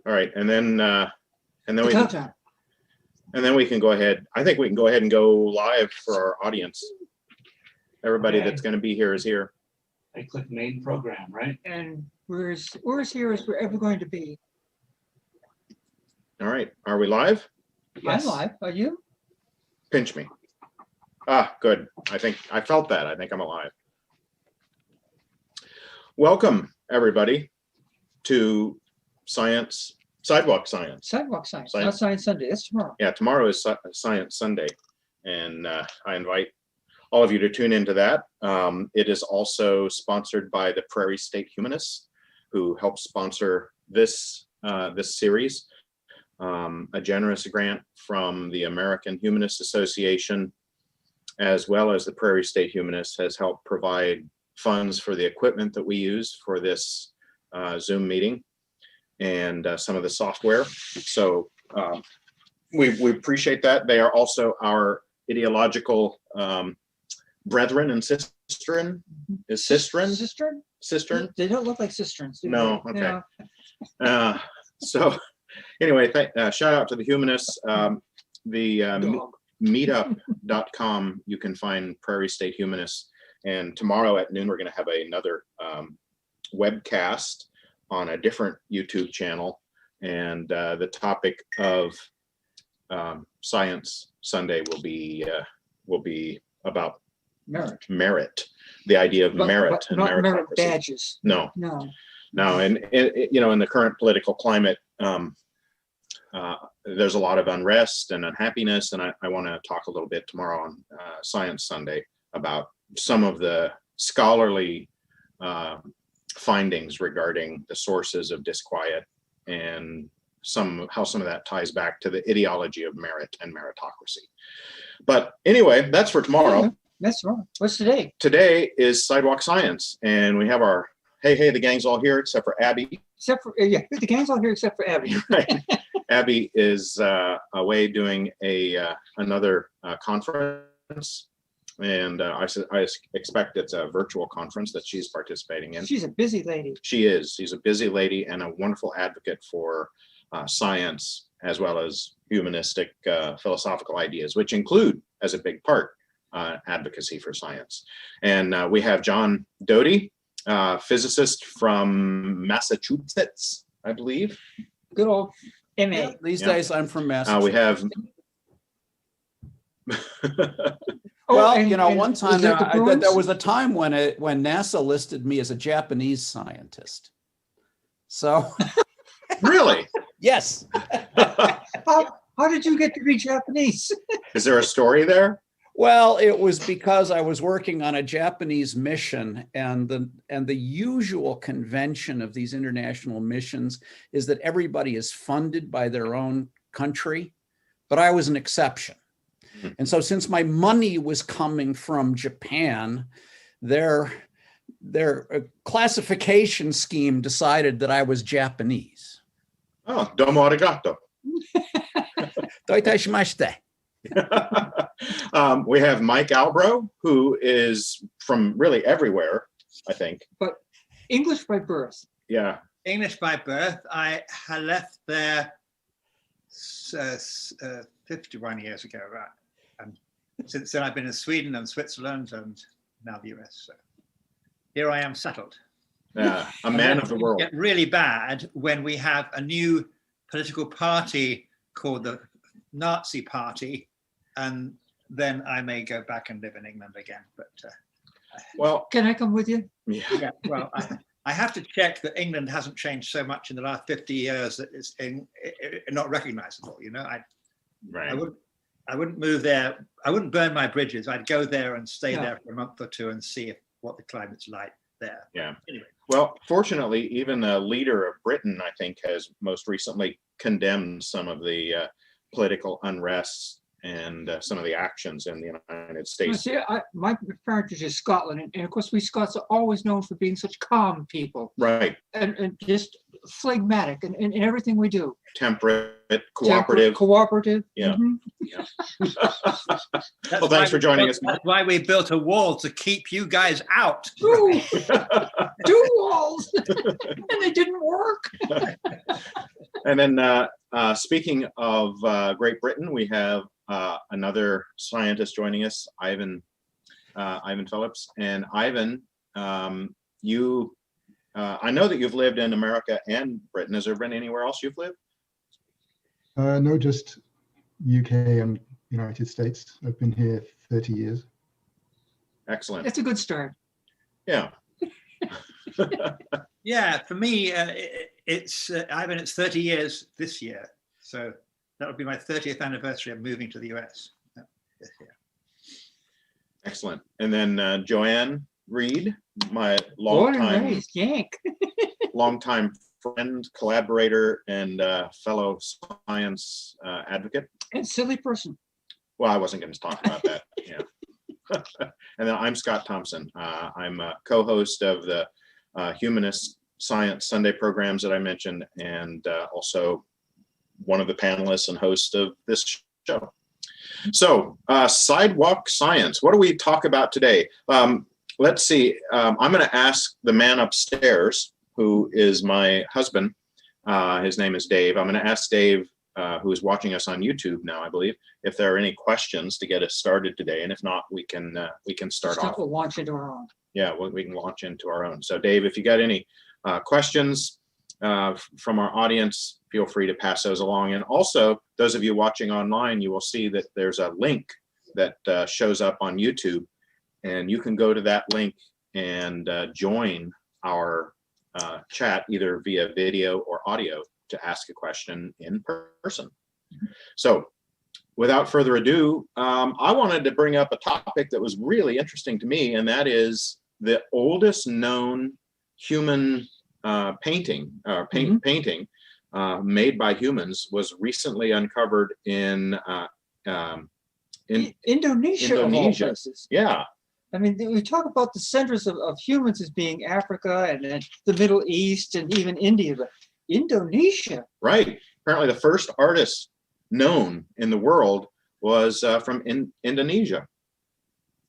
All right, and then we can go ahead. I think we can go ahead and go live for our audience. Everybody that's going to be here is here. I click main program, right? And we're as here as we're ever going to be. All right, are we live? Yes. I'm live. Are you? Pinch me. Ah, good. I think I felt that. I think I'm alive. Welcome, everybody, to Sidewalk Science. Sidewalk Science. Not Science Sunday. It's tomorrow. Yeah, tomorrow is Science Sunday, and I invite all of you to tune into that. It is also sponsored by the Prairie State Humanists, who help sponsor this series. A generous grant from the American Humanist Association, as well as the Prairie State Humanists, has helped provide funds for the equipment that we use for this Zoom meeting and some of the software. So we appreciate that. They are also our ideological brethren and sistren. Is sistren? Sistren? They don't look like cisterns. No. They? Okay. No. So anyway, shout out to the humanists. Meetup.com, you can find Prairie State Humanists. And tomorrow at noon, we're going to have another webcast on a different YouTube channel. And the topic of Science Sunday will be about merit, the idea of merit and meritocracy. Merit badges. No. And in the current political climate, there's a lot of unrest and unhappiness, and I want to talk a little bit tomorrow on Science Sunday about some of the scholarly findings regarding the sources of disquiet and how some of that ties back to the ideology of merit and meritocracy. But anyway, that's for tomorrow. Yeah, that's wrong. What's today? Today is Sidewalk Science, and we have our hey, the gang's all here except for Abby. The gang's all here except for Abby. Right. Abby is away doing another conference, and I expect it's a virtual conference that she's participating in. She's a busy lady. She is. She's a busy lady and a wonderful advocate for science as well as humanistic philosophical ideas, which include, as a big part, advocacy for science. And we have John Doty, physicist from Massachusetts, I believe. Good old MA. Yeah, these days I'm from Massachusetts. We have. One time there was a time when NASA listed me as a Japanese scientist. So. Really? Yes. How did you get to be Japanese? Is there a story there? Well, it was because I was working on a Japanese mission, and the usual convention of these international missions is that everybody is funded by their own country, but I was an exception. Mm-hmm. And so since my money was coming from Japan, their classification scheme decided that I was Japanese. Oh, domo arigato. Doitai shimashite. We have Mike Albro, who is from really everywhere, I think. But English by birth. Yeah. English by birth. I had left there 51 years ago, right? And since then I've been in Sweden and Switzerland and now the US. So here I am settled. A man of the world. Get really bad when we have a new political party called the Nazi Party, and then I may go back and live in England again. But well, can I come with you? Yeah. Well, I have to check that England hasn't changed so much in the last 50 years that it's not recognizable. I wouldn't move there. I wouldn't burn my bridges. I'd go there and stay there for a month or two and see what the climate's like there. Yeah. Anyway. Well, fortunately, even the leader of Britain, I think, has most recently condemned some of the political unrest and some of the actions in the United States. See, my parentage is Scotland, and of course we Scots are always known for being such calm people. Right. And just phlegmatic in everything we do. Temperate, cooperative. Cooperative. Yeah. Mm-hmm. Yeah. Well, thanks for joining us. That's why we built a wall to keep you guys out. Two walls, and they didn't work. And then speaking of Great Britain, we have another scientist joining us, Ivan Phillips. And Ivan, you, I know that you've lived in America and Britain. Has there been anywhere else you've lived? No, just UK and United States. I've been here 30 years. Excellent. That's a good start. Yeah. Yeah, for me, it's 30 years this year. So that would be my 30th anniversary of moving to the US this year. Excellent. And then Joanne Reed, my Born and raised Yank. longtime friend, collaborator, and fellow science advocate. And silly person. Well, I wasn't going to talk about that. Yeah. And then I'm Scott Thompson. I'm a co-host of the Humanist Science Sunday programs that I mentioned, and also one of the panelists and hosts of this show. So, Sidewalk Science. What do we talk about today? Let's see. I'm going to ask the man upstairs, who is my husband. His name is Dave. I'm going to ask Dave, who is watching us on YouTube now, I believe, if there are any questions to get us started today. And if not, we can start off. We'll launch into our own. Yeah, we can launch into our own. So, Dave, if you got any questions from our audience, feel free to pass those along. And also, those of you watching online, you will see that there's a link that shows up on YouTube, and you can go to that link and join our chat either via video or audio to ask a question in person. So, without further ado, I wanted to bring up a topic that was really interesting to me, and that is the oldest known human painting made by humans was recently uncovered in Indonesia. Of all places. Yeah. I mean, we talk about the centers of humans as being Africa and then the Middle East and even India, but Indonesia. Right. Apparently the first artist known in the world was from Indonesia.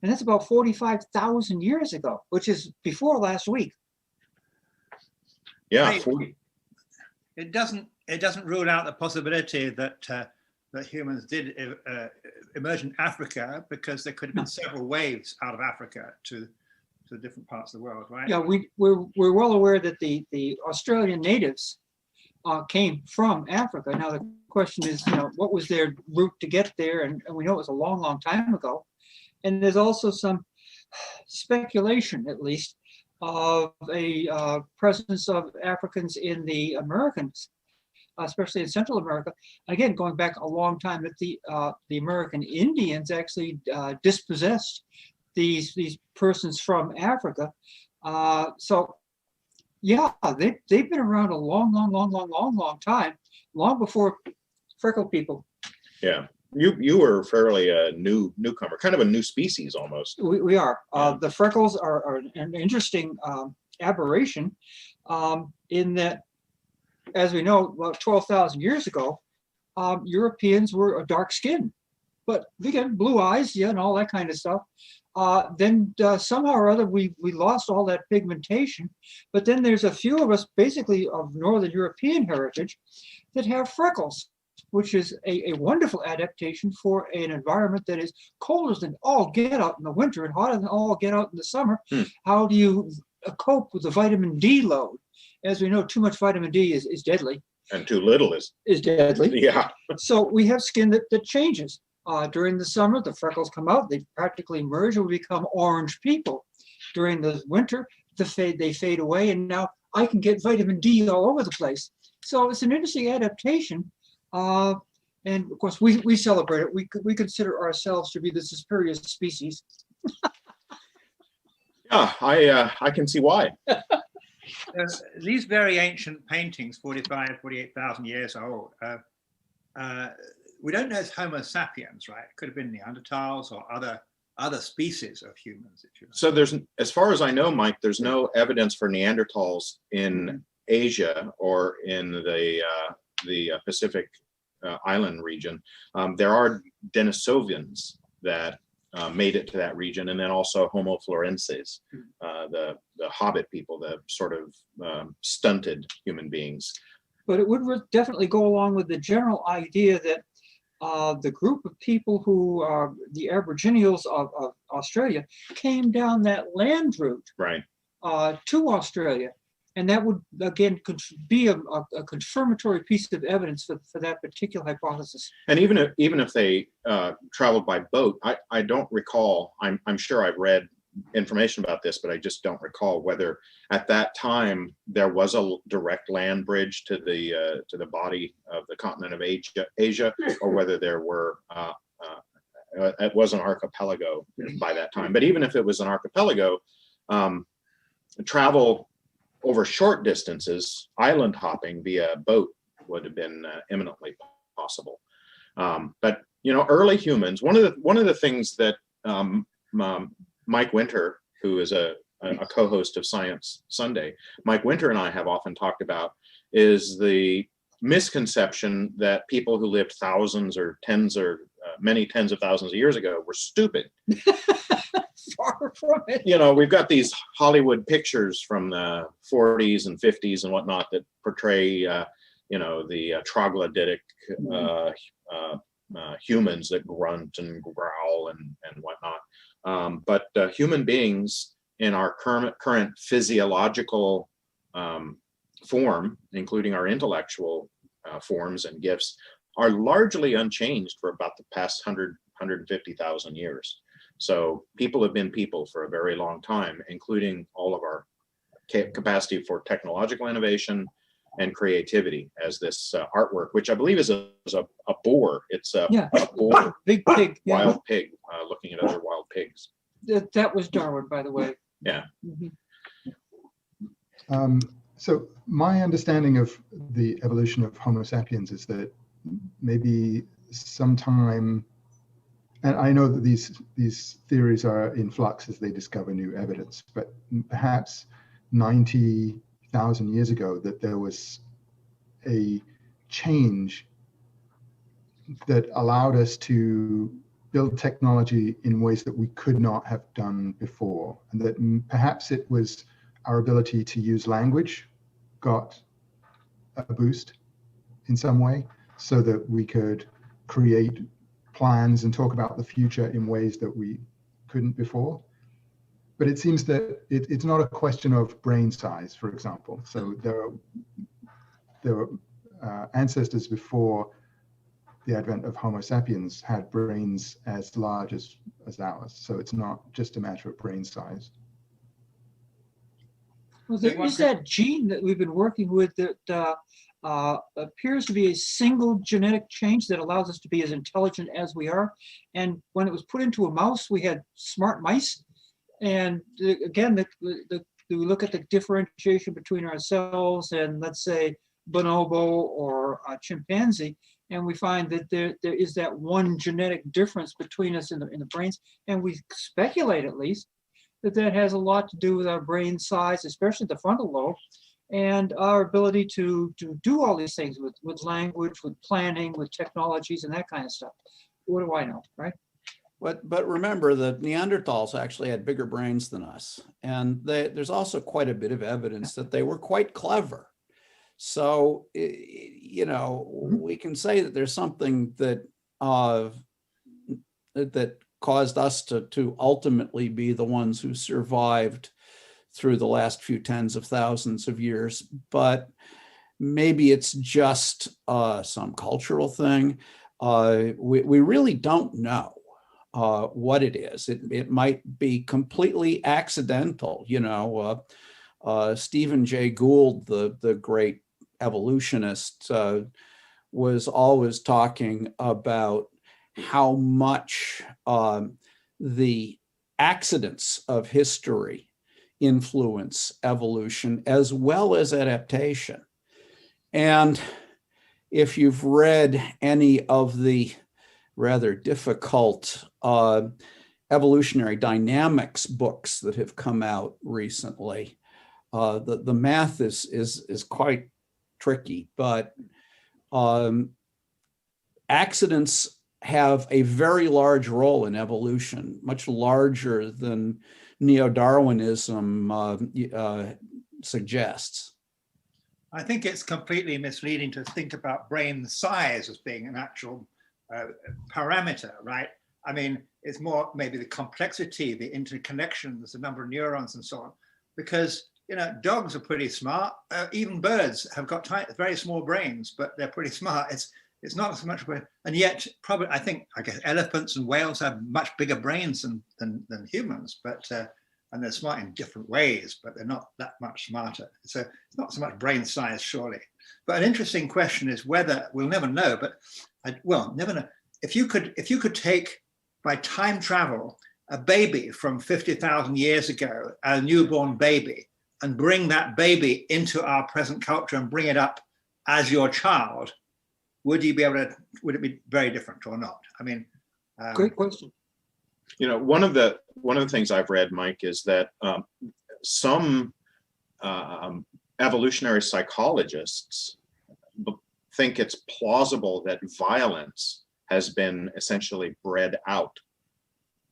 And that's about 45,000 years ago, which is before last week. Yeah. Right. 40. It doesn't rule out the possibility that that humans did emerge in Africa, because there could have been several waves out of Africa to different parts of the world, right? Yeah, we're well aware that the Australian natives came from Africa. Now the question is, what was their route to get there? And we know it was a long, long time ago. And there's also some speculation, at least, of a presence of Africans in the Americans, especially in Central America. Again, going back a long time, that the American Indians actually dispossessed these persons from Africa. So, yeah, they've been around a long time, long before freckled people. Yeah. You were fairly a newcomer, kind of a new species almost. We are. Yeah. The freckles are an interesting aberration in that, as we know, about 12,000 years ago, Europeans were a dark skin, but again, blue eyes, yeah, and all that kind of stuff. Then somehow or other, we lost all that pigmentation, but then there's a few of us basically of Northern European heritage that have freckles, which is a wonderful adaptation for an environment that is colder than all get out in the winter and hotter than all get out in the summer. How do you cope with the vitamin D load? As we know, too much vitamin D is deadly. And too little is deadly. Yeah. So we have skin that changes. During the summer, the freckles come out, they practically merge, and we become orange people. During the winter, they fade away, and now I can get vitamin D all over the place. So it's an interesting adaptation. And of course, we celebrate it. We consider ourselves to be the superior species. Yeah, I can see why. These very ancient paintings, 48,000 years old, we don't know it's Homo sapiens, right? It could have been Neanderthals or other species of humans, if you like. So there's, as far as I know, Mike, there's no evidence for Neanderthals in Asia or in the Pacific island region. There are Denisovans that made it to that region, and then also Homo florenses, the hobbit people, the sort of stunted human beings. but it would definitely go along with the general idea that the group of people who are the Aboriginals of Australia came down that land route Right. to Australia. And that would, again, be a confirmatory piece of evidence for that particular hypothesis. And even if they traveled by boat, I don't recall, I'm sure I've read information about this, but I just don't recall whether at that time there was a direct land bridge to the body of the continent of Asia, or whether there were it was an archipelago by that time. But even if it was an archipelago, travel over short distances, island hopping via boat would have been eminently possible. But early humans. One of the things that Mike Winter, who is a co-host of Science Sunday, Mike Winter and I have often talked about is the misconception that people who lived thousands or many tens of thousands of years ago were stupid. Far from it. We've got these Hollywood pictures from the 40s and 50s and whatnot that portray, the troglodytic humans that grunt and growl and whatnot. But human beings in our current physiological form, including our intellectual forms and gifts, are largely unchanged for about the past 150,000 years. So people have been people for a very long time, including all of our capacity for technological innovation and creativity, as this artwork, which I believe is a boar. It's a boar, big pig, wild pig, looking at other wild pigs. That was Darwin, by the way. Yeah. So my understanding of the evolution of Homo sapiens is that maybe sometime, and I know that these theories are in flux as they discover new evidence, but perhaps 90,000 years ago, that there was a change that allowed us to build technology in ways that we could not have done before, and that perhaps it was our ability to use language got a boost in some way, so that we could create plans and talk about the future in ways that we couldn't before. But it seems that it's not a question of brain size, for example. So there were ancestors before the advent of Homo sapiens had brains as large as ours. So it's not just a matter of brain size. Well, there is that gene that we've been working with that appears to be a single genetic change that allows us to be as intelligent as we are. And when it was put into a mouse, we had smart mice. And again, we look at the differentiation between ourselves and, let's say, bonobo or a chimpanzee, and we find that there is that one genetic difference between us in the brains. And we speculate, at least, that has a lot to do with our brain size, especially the frontal lobe, and our ability to do all these things with language, with planning, with technologies, and that kind of stuff. What do I know, right? But remember, the Neanderthals actually had bigger brains than us. And there's also quite a bit of evidence that they were quite clever. So, we can say that there's something that that caused us to ultimately be the ones who survived through the last few tens of thousands of years. But maybe it's just some cultural thing. We really don't know what it is. It might be completely accidental. Stephen Jay Gould, the great evolutionist, was always talking about how much the accidents of history influence evolution as well as adaptation. And if you've read any of the rather difficult evolutionary dynamics books that have come out recently, the math is quite tricky, but accidents have a very large role in evolution, much larger than neo-Darwinism suggests. I think it's completely misleading to think about brain size as being an actual parameter, right? I mean, it's more maybe the complexity, the interconnections, the number of neurons and so on, because, you know, dogs are pretty smart. Even birds have got very small brains, but they're pretty smart. It's not so much, and yet probably, I guess elephants and whales have much bigger brains than humans, but and they're smart in different ways, but they're not that much smarter. So it's not so much brain size, surely. But an interesting question is whether, we'll never know, but never know. If you could take, by time travel, a baby from 50,000 years ago, a newborn baby, and bring that baby into our present culture and bring it up as your child, would you be able to, would it be very different or not? I mean, Great question. You know, one of the things I've read, Mike, is that some evolutionary psychologists think it's plausible that violence has been essentially bred out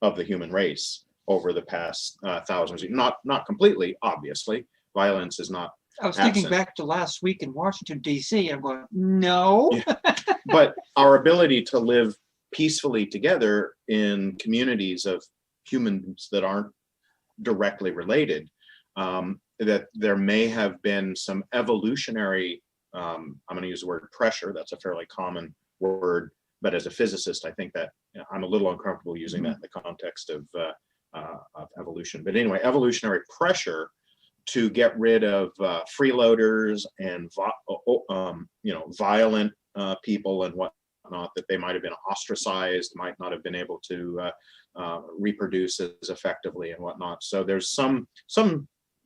of the human race over the past thousands of years. Not completely, obviously. Violence is not. I was thinking back to last week in Washington, D.C. I'm going, no. Yeah. But our ability to live peacefully together in communities of humans that aren't directly related, that there may have been some evolutionary, I'm going to use the word pressure, that's a fairly common word, but as a physicist, I think that, you know, I'm a little uncomfortable using that in the context of evolution. But anyway, evolutionary pressure to get rid of freeloaders and violent people and whatnot, that they might have been ostracized, might not have been able to reproduce as effectively and whatnot. So there's some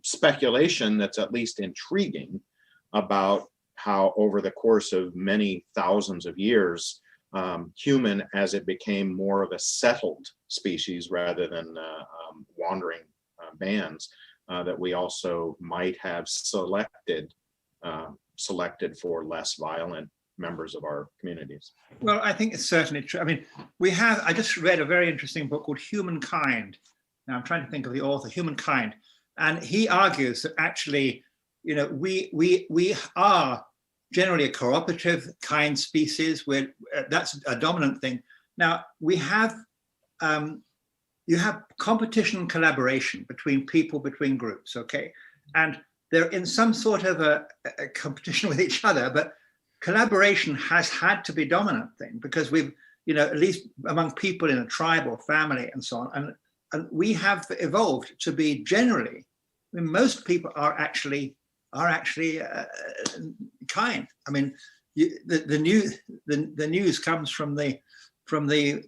speculation that's at least intriguing about how over the course of many thousands of years, human, as it became more of a settled species rather than wandering bands, that we also might have selected for less violent members of our communities. well, I think it's certainly true. I mean, I just read a very interesting book called Humankind. Now I'm trying to think of the author, Humankind. And he argues that actually, you know, we are generally a cooperative kind species where that's a dominant thing. Now we have, you have competition and collaboration between people, between groups, okay? And they're in some sort of a competition with each other, but collaboration has had to be dominant thing because we've, you know, at least among people in a tribe or family and so on, and we have evolved to be generally, I mean, most people are actually kind. I mean, the news comes from the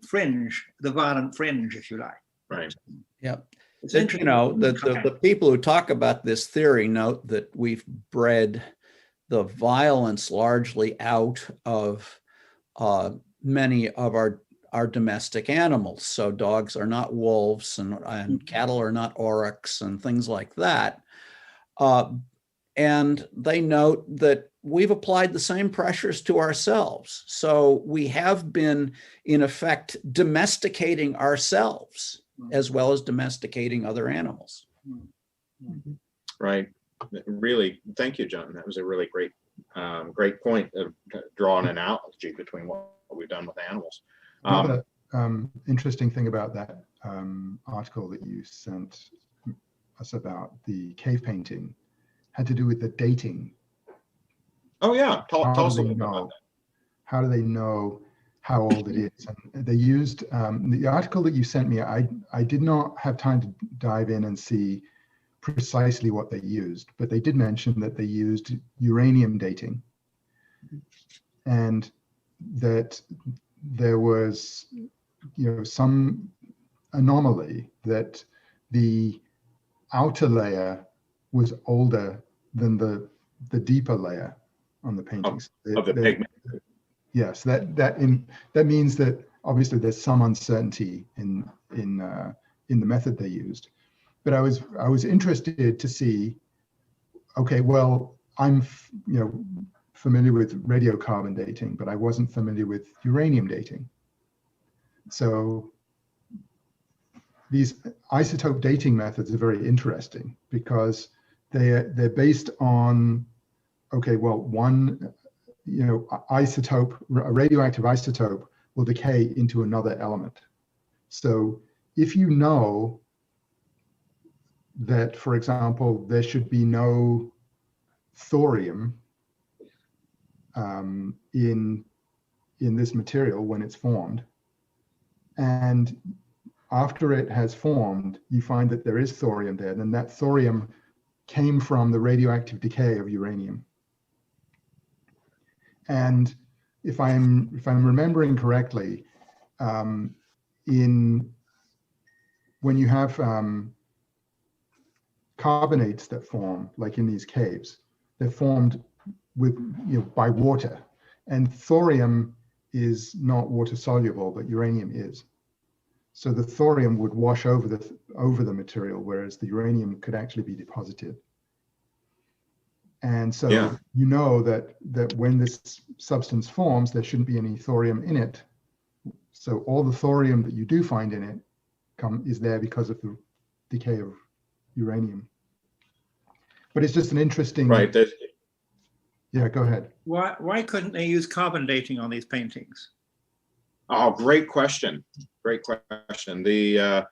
fringe, the violent fringe, if you like. Right. Yep. It's You know, the people who talk about this theory note that we've bred the violence largely out of many of our domestic animals. So dogs are not wolves and cattle are not oryx and things like that. And they note that we've applied the same pressures to ourselves. So we have been, in effect, domesticating ourselves as well as domesticating other animals. Right. Really, thank you, John. That was a really great point of drawing an analogy between what we've done with animals. Another interesting thing about that article that you sent us about the cave painting had to do with the dating. Oh yeah, tell us a little bit about that. How do they know how old it is? And they used the article that you sent me. I did not have time to dive in and see precisely what they used, but they did mention that they used uranium dating, and that there was, you know, some anomaly that the outer layer was older than the deeper layer on the paintings. Of the pigment. Yes, that means that obviously there's some uncertainty in the method they used. But I was interested to see, okay, well, I'm familiar with radiocarbon dating, but I wasn't familiar with uranium dating. So these isotope dating methods are very interesting because they're based on okay, well, one, isotope, a radioactive isotope will decay into another element. So if you know that, for example, there should be no thorium in this material when it's formed, and after it has formed, you find that there is thorium there, then that thorium came from the radioactive decay of uranium. And if I'm remembering correctly, when you have carbonates that form, like in these caves, they're formed with by water, and thorium is not water soluble, but uranium is. So the thorium would wash over the material, whereas the uranium could actually be deposited. And so you know that when this substance forms, there shouldn't be any thorium in it. So all the thorium that you do find in it is there because of the decay of uranium. But it's just an interesting. Right. Yeah, go ahead. Why couldn't they use carbon dating on these paintings? Oh, great question. Great question. The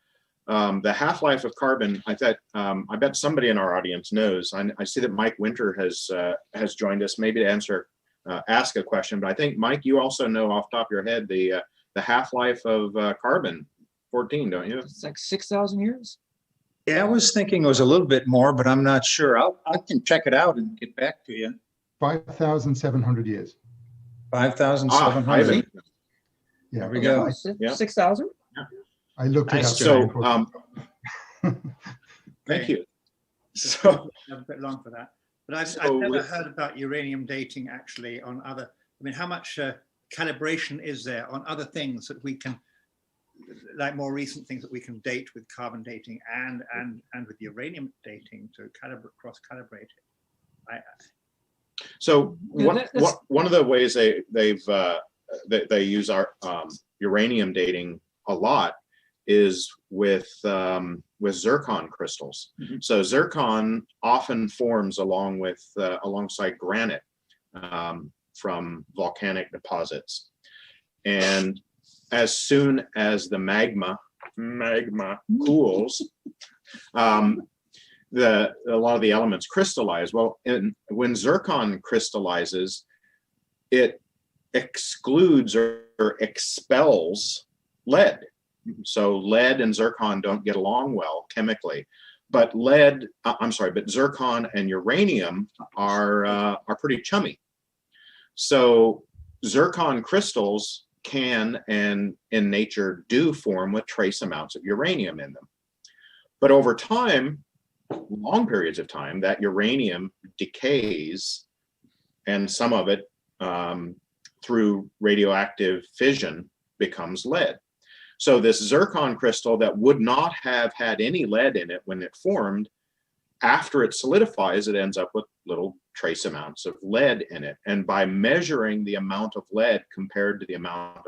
half-life of carbon, I bet somebody in our audience knows. I see that Mike Winter has joined us, maybe to ask a question. But I think, Mike, you also know off the top of your head the half-life of carbon-14, don't you? It's like 6,000 years. Yeah, I was thinking it was a little bit more, but I'm not sure. I can check it out and get back to you. 5,700 years. 5,700. Ivan. Yeah. There we go. Yeah. 6,000. I looked it up. So, thank you. So, I'm a bit long for that. But I've So never with- heard about uranium dating actually on other, I mean, how much calibration is there on other things that we can, like more recent things that we can date with carbon dating and with uranium dating to cross-calibrate it? So Yeah, one of the ways they use our uranium dating a lot is with zircon crystals. Mhm. So zircon often forms alongside granite from volcanic deposits, and as soon as the magma cools, a lot of the elements crystallize. Well, when zircon crystallizes, it excludes or expels lead. So lead and zircon don't get along well chemically, but zircon and uranium are pretty chummy. So zircon crystals can, and in nature do, form with trace amounts of uranium in them. But over time, long periods of time, that uranium decays, and some of it through radioactive fission becomes lead. So this zircon crystal that would not have had any lead in it when it formed, after it solidifies, it ends up with little trace amounts of lead in it. And by measuring the amount of lead compared to the amount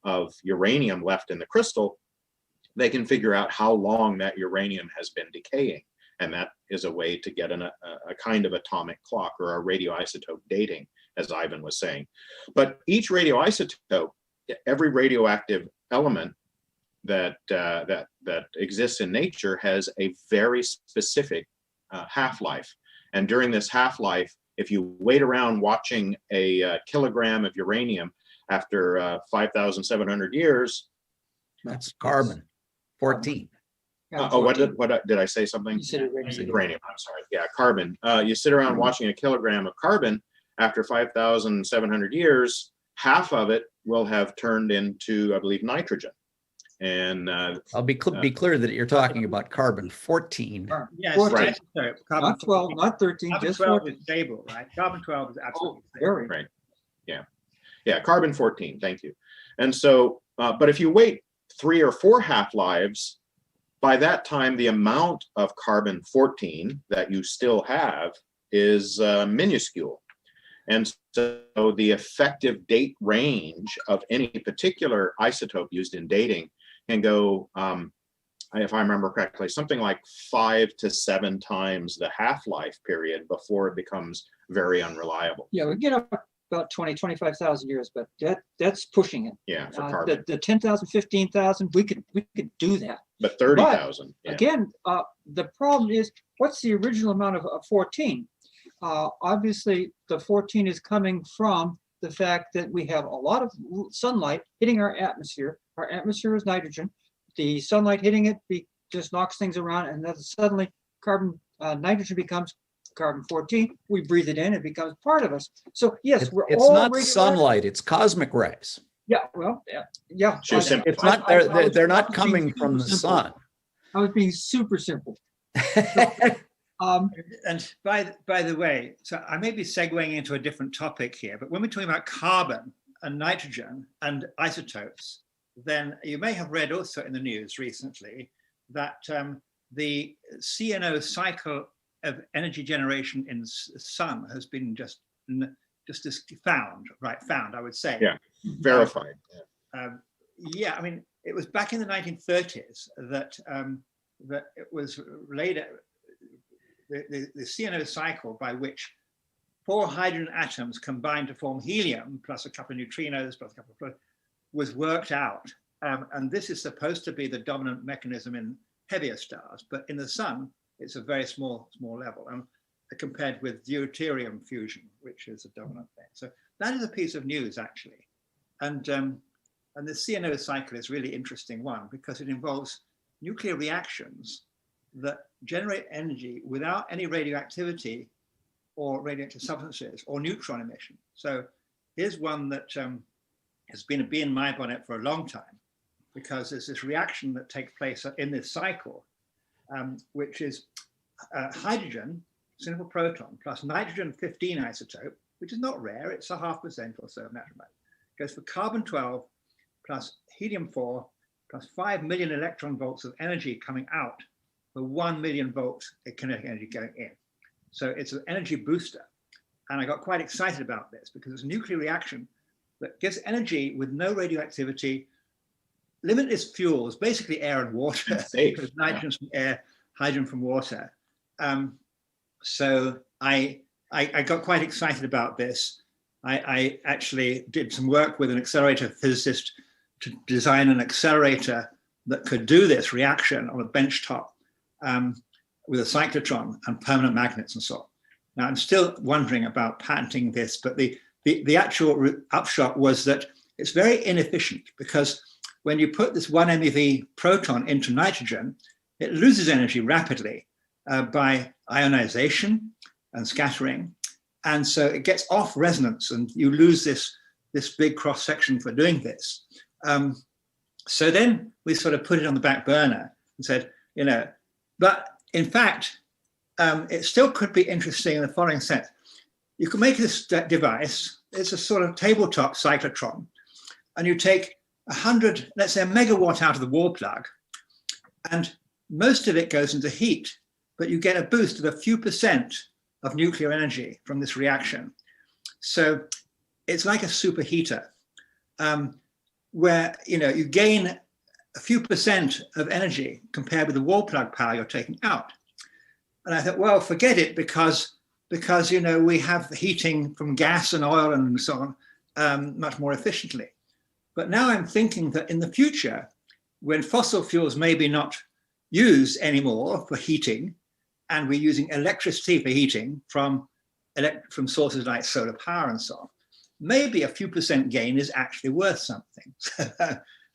of uranium left in the crystal, they can figure out how long that uranium has been decaying. And that is a way to get a kind of atomic clock, or a radioisotope dating, as Ivan was saying. But each radioisotope, every radioactive element that exists in nature, has a very specific half-life. And during this half-life, if you wait around watching a kilogram of uranium after 5,700 years, That's carbon, 14. what did I say something? You said uranium. Uranium, I'm sorry. Yeah, carbon. You sit around watching a kilogram of carbon after 5,700 years, half of it will have turned into, I believe, nitrogen. And I'll be clear that you're talking about carbon 14. Yes, Right. so carbon Not 12, 14. not 13, Carbon just 12 14. is stable, right? Carbon 12 is absolutely stable. Very. Right. Yeah, carbon 14, thank you. And so, but if you wait 3 or 4 half-lives, by that time, the amount of carbon 14 that you still have is minuscule. And so the effective date range of any particular isotope used in dating can go if I remember correctly, something like 5 to 7 times the half-life period before it becomes very unreliable. Yeah, we get up about 20, 25,000 years, but that's pushing it. Yeah, for carbon. The 10,000, 15,000, we could do that. But 30,000. Yeah. Again, the problem is, what's the original amount of 14? Obviously, the 14 is coming from the fact that we have a lot of sunlight hitting our atmosphere. Our atmosphere is nitrogen. The sunlight hitting it just knocks things around, and then suddenly nitrogen becomes carbon 14. We breathe it in, it becomes part of us. So yes, It's not sunlight, it's cosmic rays. Yeah, well, yeah. It's not, they're not coming from the sun. I was being super simple. And by the way, so I may be segueing into a different topic here, but when we're talking about carbon and nitrogen and isotopes, then you may have read also in the news recently that the Cno Cycle of energy generation in the sun has been just found, I would say. Yeah, verified. Yeah, I mean, it was back in the 1930s that it was laid, the Cno cycle, by which 4 hydrogen atoms combined to form helium, plus a couple of neutrinos, plus a couple of, was worked out. And this is supposed to be the dominant mechanism in heavier stars, but in the sun, it's a very small level, compared with deuterium fusion, which is a dominant thing. So that is a piece of news, actually. And the Cno cycle is a really interesting one because it involves nuclear reactions that generate energy without any radioactivity or radioactive substances or neutron emission. So here's one that has been a bee in my bonnet for a long time, because there's this reaction that takes place in this cycle, which is hydrogen, simple proton, plus nitrogen 15 isotope, which is not rare, it's 0.5% or so of natural matter. Goes for carbon 12 plus helium 4 plus 5 million electron volts of energy coming out for 1 million volts of kinetic energy going in. So it's an energy booster. And I got quite excited about this because it's a nuclear reaction that gives energy with no radioactivity, limitless fuels, basically air and water, because nitrogen from air, hydrogen from water. So I got quite excited about this. I actually did some work with an accelerator physicist to design an accelerator that could do this reaction on a benchtop with a cyclotron and permanent magnets and so on. Now, I'm still wondering about patenting this, but the actual upshot was that it's very inefficient because when you put this 1 MeV proton into nitrogen, it loses energy rapidly by ionization and scattering. And so it gets off resonance and you lose this big cross section for doing this. So then we sort of put it on the back burner and said, but in fact, it still could be interesting in the following sense. You can make this device, it's a sort of tabletop cyclotron, and you take 100, let's say a megawatt out of the wall plug, and most of it goes into heat, but you get a boost of a few % of nuclear energy from this reaction. So it's like a superheater, where you gain a few % of energy compared with the wall plug power you're taking out. And I thought, well, forget it because we have the heating from gas and oil and so on much more efficiently. But now I'm thinking that in the future, when fossil fuels may be not used anymore for heating, and we're using electricity for heating from sources like solar power and so on, maybe a few % gain is actually worth something. So,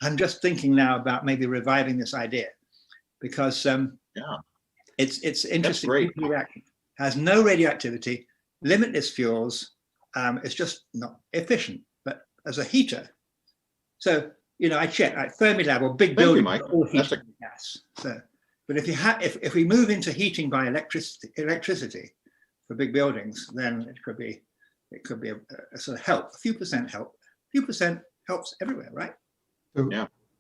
I'm just thinking now about maybe reviving this idea because it's interesting. Reaction has no radioactivity, limitless fuels. It's just not efficient, but as a heater. So I checked at Fermilab or big buildings, all heating with gas. So, but if we move into heating by electricity for big buildings, then it could be a sort of help, a few % help. A few % helps everywhere, right?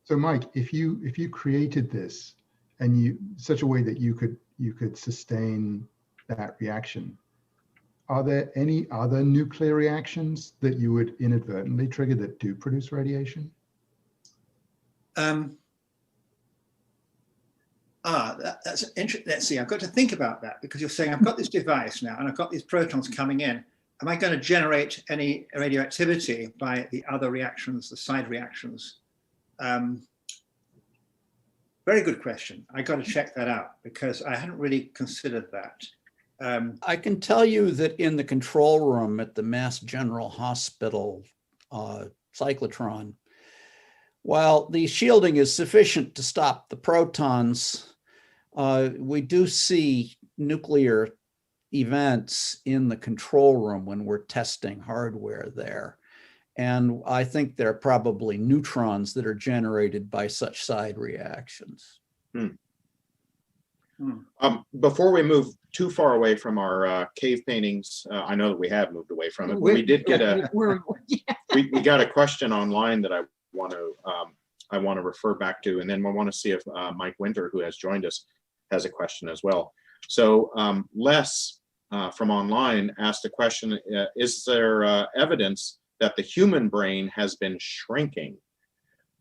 So Mike, if you created this and such a way that you could sustain that reaction, are there any other nuclear reactions that you would inadvertently trigger that do produce radiation? That's interesting. Let's see, I've got to think about that, because you're saying I've got this device now and I've got these protons coming in. Am I going to generate any radioactivity by the other reactions, the side reactions? Very good question. I got to check that out because I hadn't really considered that. I can tell you that in the control room at the Mass General Hospital cyclotron, while the shielding is sufficient to stop the protons, we do see nuclear events in the control room when we're testing hardware there. And I think they're probably neutrons that are generated by such side reactions. Before we move too far away from our cave paintings, I know that we have moved away from it, but we did get we got a question online that I want to refer back to, and then we want to see if Mike Winter, who has joined us, has a question as well. So Les from online asked a question: is there evidence that the human brain has been shrinking?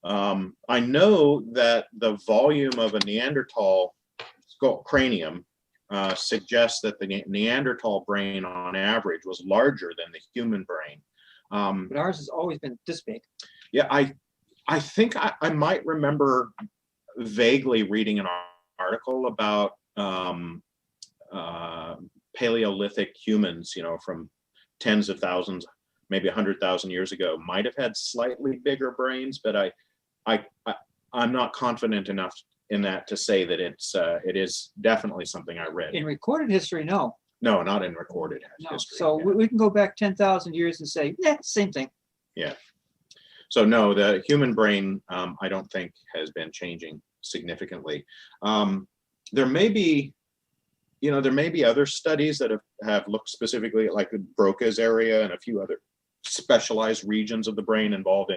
I know that the volume of a Neanderthal skull cranium suggests that the Neanderthal brain on average was larger than the human brain. But ours has always been this big. Yeah, I think I might remember vaguely reading an article about Paleolithic humans, you know, from tens of thousands, maybe 100,000 years ago, might have had slightly bigger brains, but I'm not confident enough in that to say that it is definitely something I read. In recorded history, no. No, not in recorded No. history. So yeah. we can go back 10,000 years and say, yeah, same thing. Yeah. So no, the human brain, I don't think has been changing significantly. There may be, you know, there may be other studies that have looked specifically at like the Broca's area and a few other specialized regions of the brain involved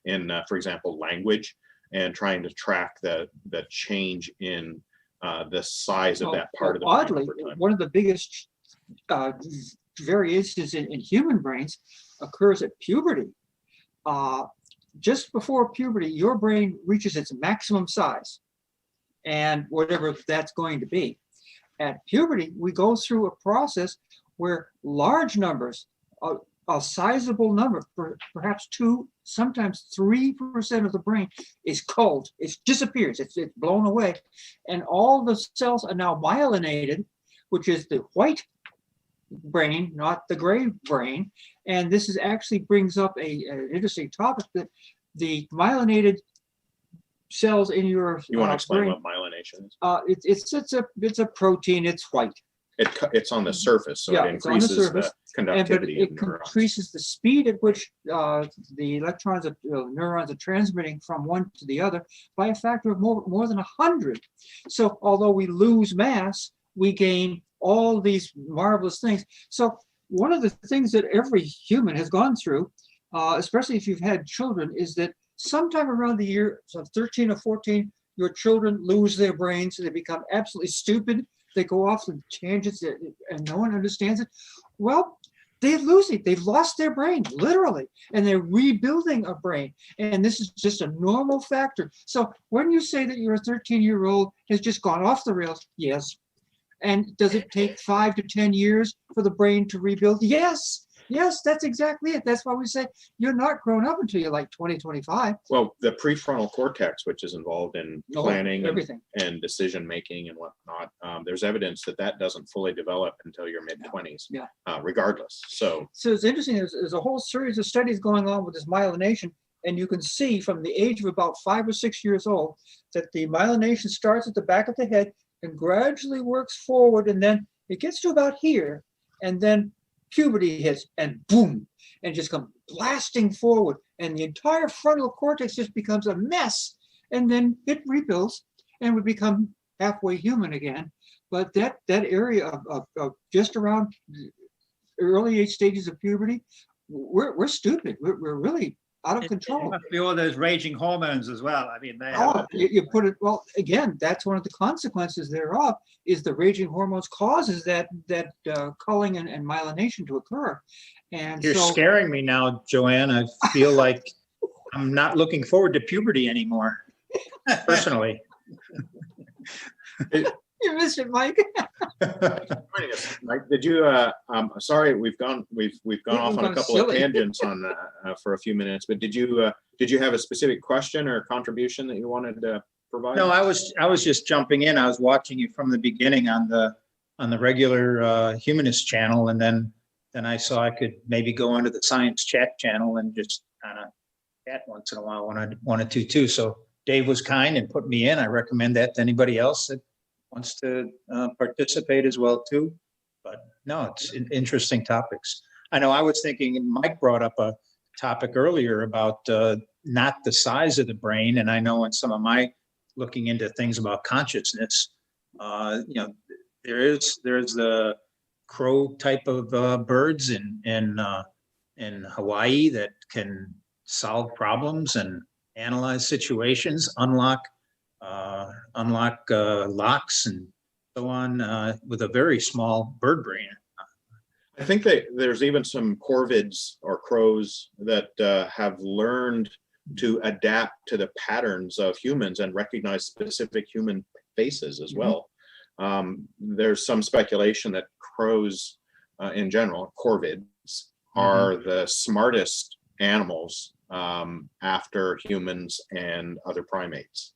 in for example, language, and trying to track the change in the size of that part of the brain. Oddly, over time. one of the biggest variations in human brains occurs at puberty. Just before puberty, your brain reaches its maximum size, and whatever that's going to be. At puberty, we go through a process where large numbers, a sizable number, perhaps 2, sometimes 3% of the brain is culled. It disappears. It's blown away, and all the cells are now myelinated, which is the white brain, not the gray brain. And this is actually brings up an interesting topic, that the myelinated cells in your You want to explain brain, what myelination is? it's a protein. It's white. It's on the surface, so Yeah, it it's on the increases surface, the But conductivity it of neurons. increases the speed at which the electrons, neurons are transmitting from one to the other by a factor of more than 100. So although we lose mass, we gain all these marvelous things. So one of the things that every human has gone through, especially if you've had children, is that sometime around the year of 13 or 14, your children lose their brains. They become absolutely stupid. They go off on tangents and no one understands it. Well, they lose it. They've lost their brain, literally, and they're rebuilding a brain. And this is just a normal factor. So when you say that your 13-year-old has just gone off the rails, yes. And does it take 5 to 10 years for the brain to rebuild? Yes. Yes, that's exactly it. That's why we say you're not grown up until you're like 20, 25. Well, the prefrontal cortex, which is involved in planning everything and decision making and whatnot, there's evidence that doesn't fully develop until your mid-20s, Yeah. Regardless. So it's interesting. There's a whole series of studies going on with this myelination, and you can see from the age of about 5 or 6 years old that the myelination starts at the back of the head and gradually works forward, and then it gets to about here, and then puberty hits, and boom, and just come blasting forward, and the entire frontal cortex just becomes a mess, and then it rebuilds, and we become halfway human again. But that area of just around the early age stages of puberty, we're stupid. We're really out of control. It must be all those raging hormones as well. I mean, You put it, well, again, that's one of the consequences thereof, is the raging hormones causes that culling and myelination to occur. And You're scaring me now, Joanne. I feel like I'm not looking forward to puberty anymore, personally. You missed it, Mike. Joining us, Mike, did you? Sorry, we've gone off on a gone couple of silly. tangents on for a few minutes. But did you have a specific question or contribution that you wanted to provide? No, I was just jumping in. I was watching you from the beginning on the regular Humanist channel, and then I saw I could maybe go onto the Science Chat channel and just kind of chat once in a while when I wanted to too. So Dave was kind and put me in. I recommend that to anybody else that wants to participate as well too. But no, it's interesting topics. I know I was thinking, and Mike brought up a topic earlier about not the size of the brain, and I know in some of my looking into things about consciousness, there's the crow type of birds in Hawaii that can solve problems and analyze situations, unlock locks and so on with a very small bird brain. I think that there's even some corvids or crows that have learned to adapt to the patterns of humans and recognize specific human faces as well. There's some speculation that crows in general, corvids, are the smartest animals after humans and other primates.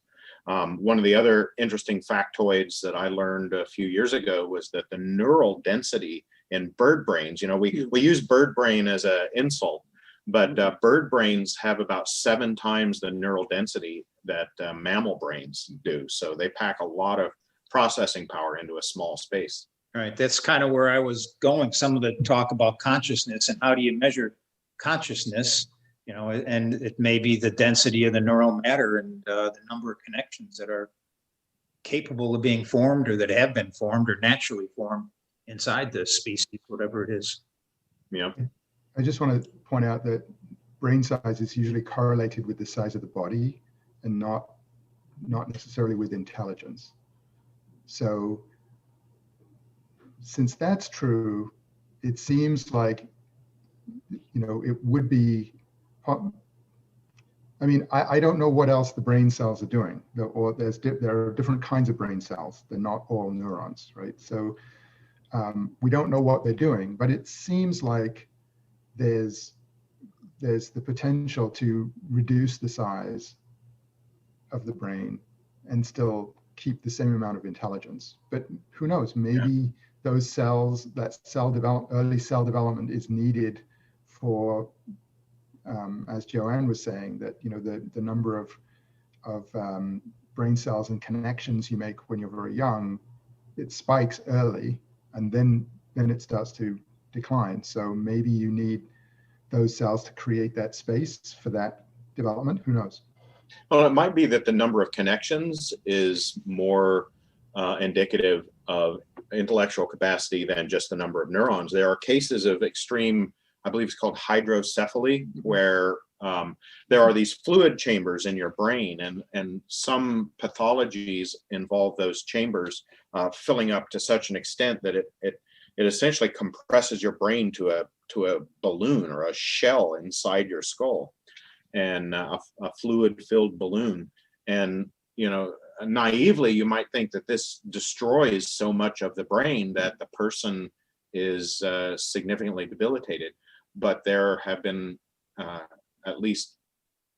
One of the other interesting factoids that I learned a few years ago was that the neural density in bird brains, we use bird brain as an insult, but bird brains have about 7 times the neural density that mammal brains do. So they pack a lot of processing power into a small space. Right, that's kind of where I was going. Some of the talk about consciousness and how do you measure consciousness, and it may be the density of the neural matter and the number of connections that are capable of being formed or that have been formed or naturally formed inside the species, whatever it is. Yeah. I just want to point out that brain size is usually correlated with the size of the body and not necessarily with intelligence. So since that's true, it seems like, it would be, I don't know what else the brain cells are doing, there are different kinds of brain cells. They're not all neurons, right? So we don't know what they're doing, but it seems like there's the potential to reduce the size of the brain and still keep the same amount of intelligence. But who knows, maybe those cells, early cell development is needed for, as Joanne was saying, that the number of brain cells and connections you make when you're very young, it spikes early and then it starts to decline. So maybe you need those cells to create that space for that development. Who knows? Well, it might be that the number of connections is more indicative of intellectual capacity than just the number of neurons. There are cases of extreme, I believe it's called hydrocephaly, where there are these fluid chambers in your brain, and some pathologies involve those chambers filling up to such an extent that it essentially compresses your brain to a balloon or a shell inside your skull, and a fluid-filled balloon. And naively, you might think that this destroys so much of the brain that the person is significantly debilitated. But there have been at least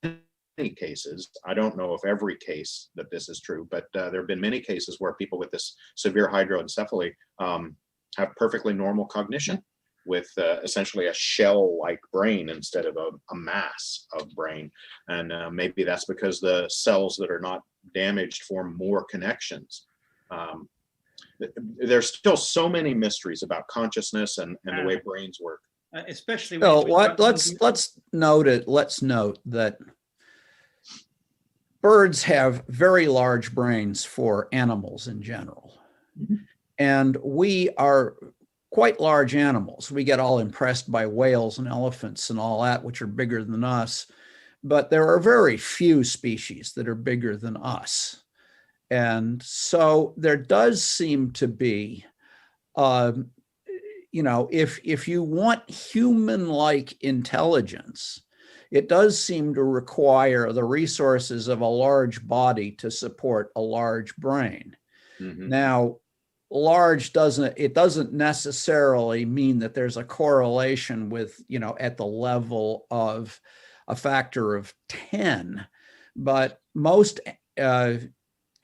many cases, I don't know if every case that this is true, but there have been many cases where people with this severe hydrocephaly have perfectly normal cognition with essentially a shell-like brain instead of a mass of brain. And maybe that's because the cells that are not damaged form more connections. There's still so many mysteries about consciousness and the way brains work. Especially Well, let's note that birds have very large brains for animals in general. And we are quite large animals. We get all impressed by whales and elephants and all that, which are bigger than us. But there are very few species that are bigger than us. And so there does seem to be, if you want human-like intelligence, it does seem to require the resources of a large body to support a large brain. Mhm. Now, large doesn't necessarily mean that there's a correlation with, at the level of a factor of 10, but most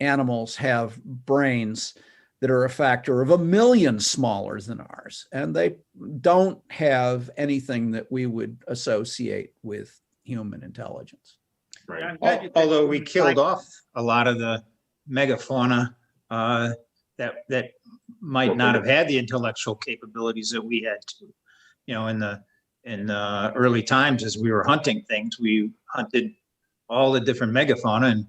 animals have brains that are a factor of 1,000,000 smaller than ours, and they don't have anything that we would associate with human intelligence. Right. I'm glad you said Although we human killed cycle. off a lot of the megafauna that might not have had the intellectual capabilities that we had to. In the early times as we were hunting things, we hunted all the different megafauna and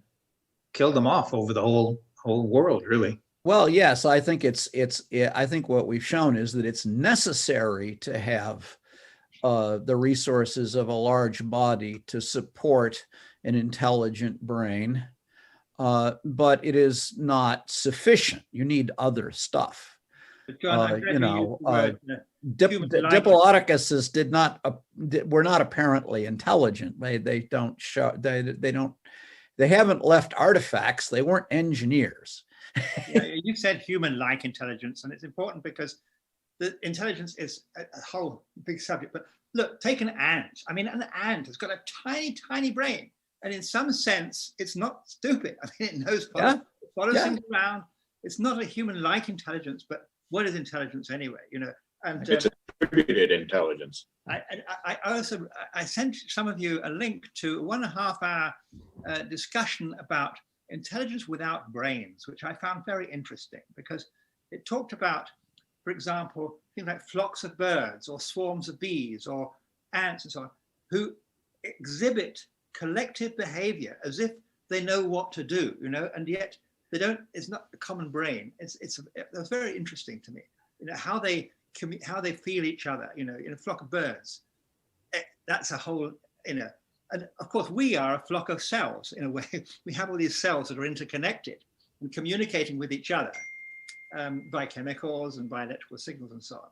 killed them off over the whole world, really. Well, yes, I think I think what we've shown is that it's necessary to have the resources of a large body to support an intelligent brain, but it is not sufficient. You need other stuff. But John, I'm glad you used the word, human-like. Diplodocus were not apparently intelligent. They haven't left artifacts. They weren't engineers. Yeah, you said human-like intelligence, and it's important because the intelligence is a whole big subject. But look, take an ant. I mean, an ant has got a tiny, tiny brain, and in some sense, it's not stupid. I mean, it knows follows things around. It's not a human-like intelligence, but what is intelligence anyway? And It's attributed intelligence. I sent some of you a link to a 1.5 hour discussion about intelligence without brains, which I found very interesting because it talked about, for example, things like flocks of birds or swarms of bees or ants and so on, who exhibit collective behavior as if they know what to do, and yet they don't. It's not a common brain. That's very interesting to me. How they feel each other. In a flock of birds, that's a whole. And of course, we are a flock of cells in a way. We have all these cells that are interconnected and communicating with each other by chemicals and by electrical signals and so on.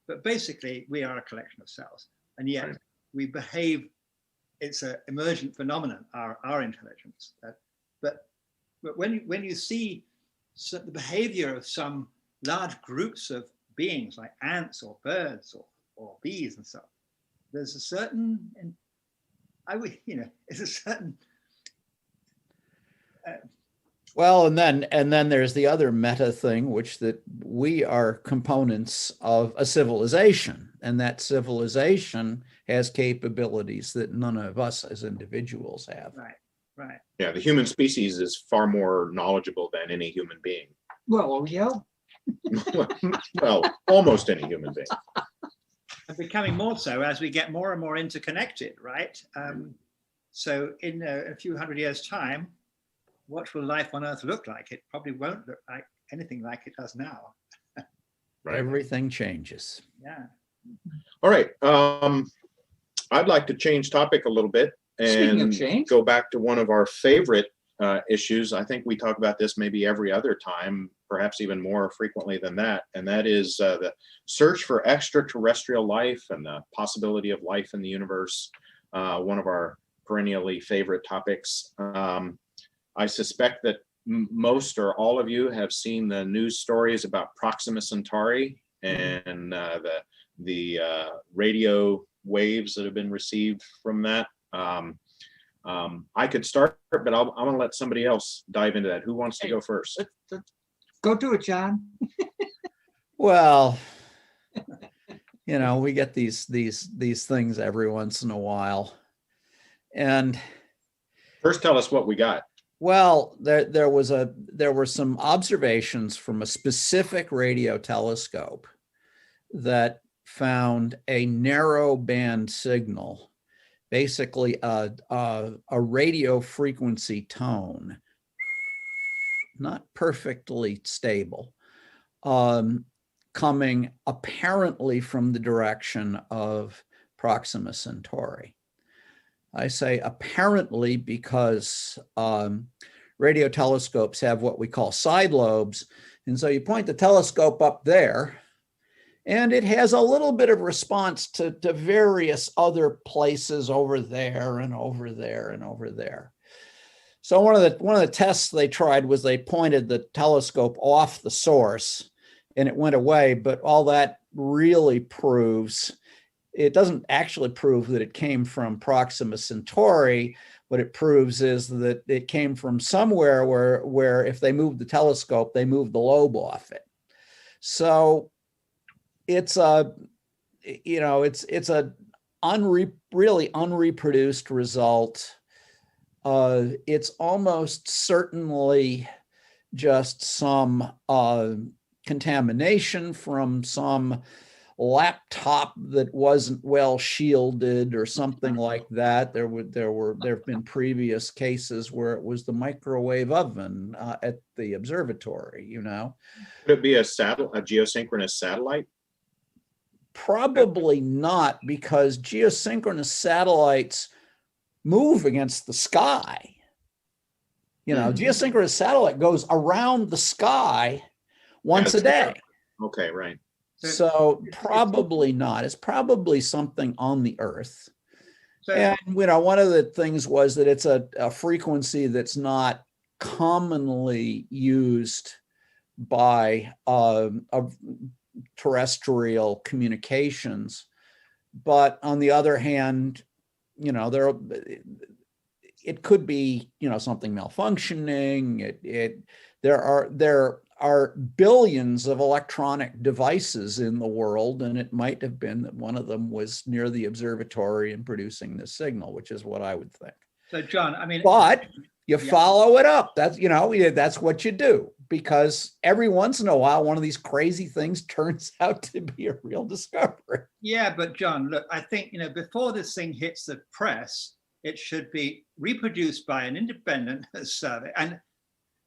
But basically, we are a collection of cells, and yet we behave. It's an emergent phenomenon, our intelligence. But when you see the behavior of some large groups of beings like ants or birds or bees and so on, there's a certain. It's a certain. Well, and then there's the other meta thing, which that we are components of a civilization, and that civilization has capabilities that none of us as individuals have. Right. Yeah, the human species is far more knowledgeable than any human being. Well, yeah. Well, almost any human being. And becoming more so as we get more and more interconnected, right? So in a few hundred years' time, what will life on Earth look like? It probably won't look like anything like it does now. Right. Everything changes. Yeah. All right. I'd like to change topic a little bit Speaking of and change. go back to one of our favorite issues. I think we talk about this maybe every other time, perhaps even more frequently than that. And that is the search for extraterrestrial life and the possibility of life in the universe. One of our perennially favorite topics. I suspect that most or all of you have seen the news stories about Proxima Centauri and the radio waves that have been received from that. I could start, but I'm going to let somebody else dive into that. Who wants to go first? Go do it, John. Well, we get these things every once in a while, and First, tell us what we got. well, there were some observations from a specific radio telescope that found a narrow band signal, basically a radio frequency tone, not perfectly stable, coming apparently from the direction of Proxima Centauri. I say apparently because radio telescopes have what we call side lobes. And so you point the telescope up there, and it has a little bit of response to various other places over there and over there and over there. So one of the tests they tried was they pointed the telescope off the source and it went away, but all that really proves, it doesn't actually prove that it came from Proxima Centauri. What it proves is that it came from somewhere where if they moved the telescope, they moved the lobe off it. So it's a, you know, it's a really unreproduced result. It's almost certainly just some contamination from some laptop that wasn't well shielded or something like that. There have been previous cases where it was the microwave oven at the observatory, you know. Could it be a geosynchronous satellite? Probably not, because geosynchronous satellites move against the sky. You know, geosynchronous satellite goes around the sky once a day. Okay, right. So probably not. It's probably something on the Earth. So, And, you know, one of the things was that it's a frequency that's not commonly used by terrestrial communications. But on the other hand, you know, it could be, you know, something malfunctioning. There are billions of electronic devices in the world, and it might have been that one of them was near the observatory and producing the signal, which is what I would think. so John, I mean, But you Yeah. follow it up. That's, you know, that's what you do, because every once in a while, one of these crazy things turns out to be a real discovery. yeah, but John, look, I think, you know, before this thing hits the press, it should be reproduced by an independent survey and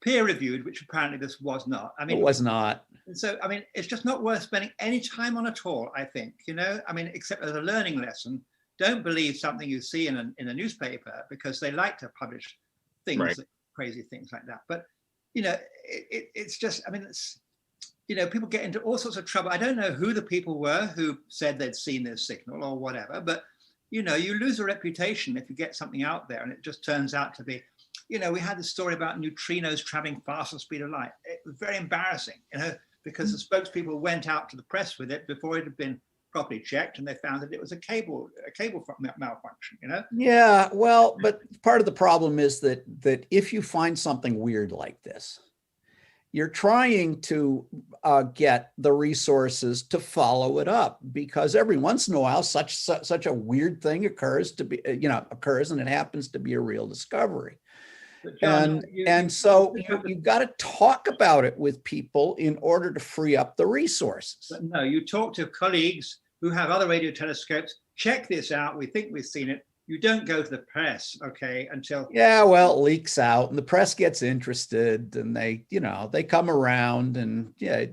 peer-reviewed, which apparently this was not. I mean, It was not. so, I mean, it's just not worth spending any time on at all, I think, you know, I mean, except as a learning lesson. Don't believe something you see in a newspaper, because they like to publish things, Right. crazy things like that. But, you know, it's just, I mean, it's, you know, people get into all sorts of trouble. I don't know who the people were who said they'd seen this signal or whatever, but, you know, you lose a reputation if you get something out there and it just turns out to be, you know, we had this story about neutrinos traveling faster than the speed of light. It was very embarrassing, you know, because the spokespeople went out to the press with it before it had been properly checked, and they found that it was a cable malfunction, you know? Yeah, well, but part of the problem is that if you find something weird like this, you're trying to get the resources to follow it up, because every once in a while, such a weird thing occurs, and it happens to be a real discovery. But John, So you've got to talk about it with people in order to free up the resources. But no, you talk to colleagues who have other radio telescopes, check this out, we think we've seen it. You don't go to the press, okay, until... Yeah, well, it leaks out and the press gets interested, and they come around, and yeah,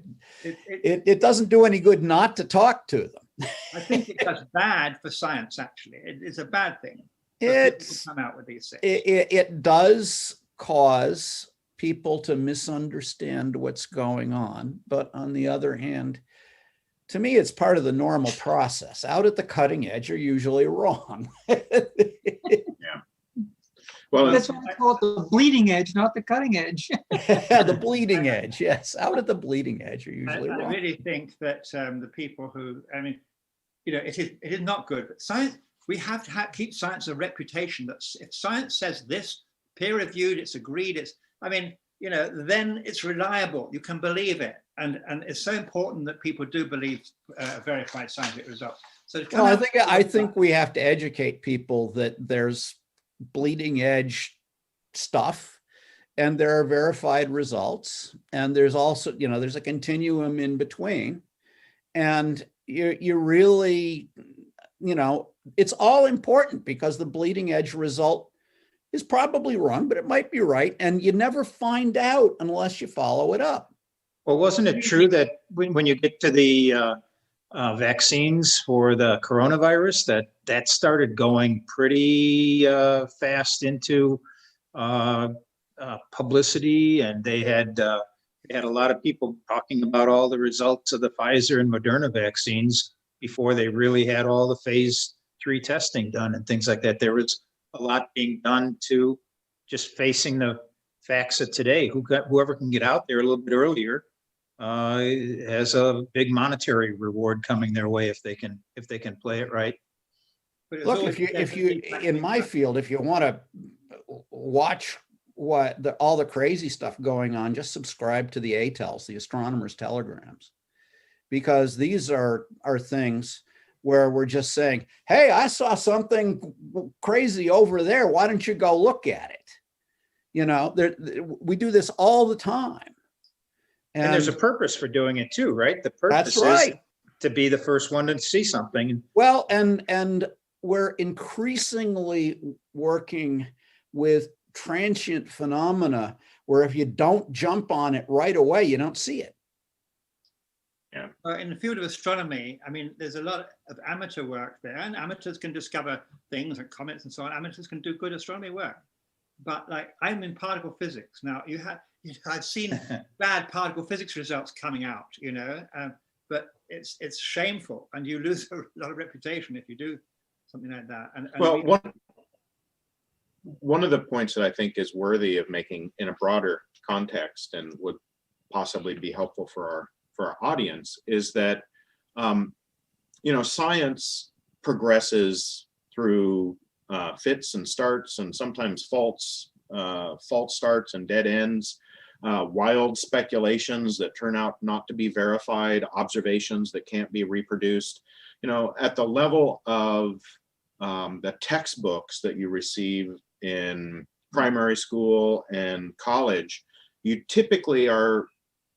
it doesn't do any good not to talk to them. I think it does bad for science, actually. It's a bad thing. Come out with these things. It does cause people to misunderstand what's going on, but on the other hand, to me, it's part of the normal process. Out at the cutting edge, you're usually wrong. Yeah. Well, That's why I call it the bleeding edge, not the cutting edge. The bleeding edge, yes. Out at the bleeding edge, you're usually I wrong. really think that the people who, I mean, you know, it is not good, but science, we have to keep science a reputation that if science says this, peer reviewed, it's agreed, I mean, you know, then it's reliable. You can believe it. And it's so important that people do believe verified scientific results. So I think we have to educate people that there's bleeding edge stuff and there are verified results. And there's also, you know, there's a continuum in between. And you really, you know, it's all important, because the bleeding edge result is probably wrong, but it might be right. And you never find out unless you follow it up. Well, wasn't it true that when you get to the vaccines for the coronavirus, that started going pretty fast into publicity, and they had a lot of people talking about all the results of the Pfizer and Moderna vaccines before they really had all the phase 3 testing done and things like that. There was a lot being done to just facing the facts of today. Whoever can get out there a little bit earlier has a big monetary reward coming their way if they can play it right. But it's Look, always if you in my field, if you want to watch all the crazy stuff going on, just subscribe to the ATELs, the astronomers' telegrams, because these are things where we're just saying, hey, I saw something crazy over there. Why don't you go look at it? You know, we do this all the time. And there's a purpose for doing it too, right? The purpose that's right. is to be the first one to see something. Well, and we're increasingly working with transient phenomena where if you don't jump on it right away, you don't see it. Yeah. In the field of astronomy, I mean, there's a lot of amateur work there, and amateurs can discover things like comets and so on. Amateurs can do good astronomy work. But like, I'm in particle physics. Now, I've seen bad particle physics results coming out, you know, but it's shameful, and you lose a lot of reputation if you do something like that. And well, one of the points that I think is worthy of making in a broader context and would possibly be helpful for our audience is that, you know, science progresses through fits and starts, and sometimes false starts and dead ends, wild speculations that turn out not to be verified, observations that can't be reproduced. You know, at the level of the textbooks that you receive in primary school and college, you typically are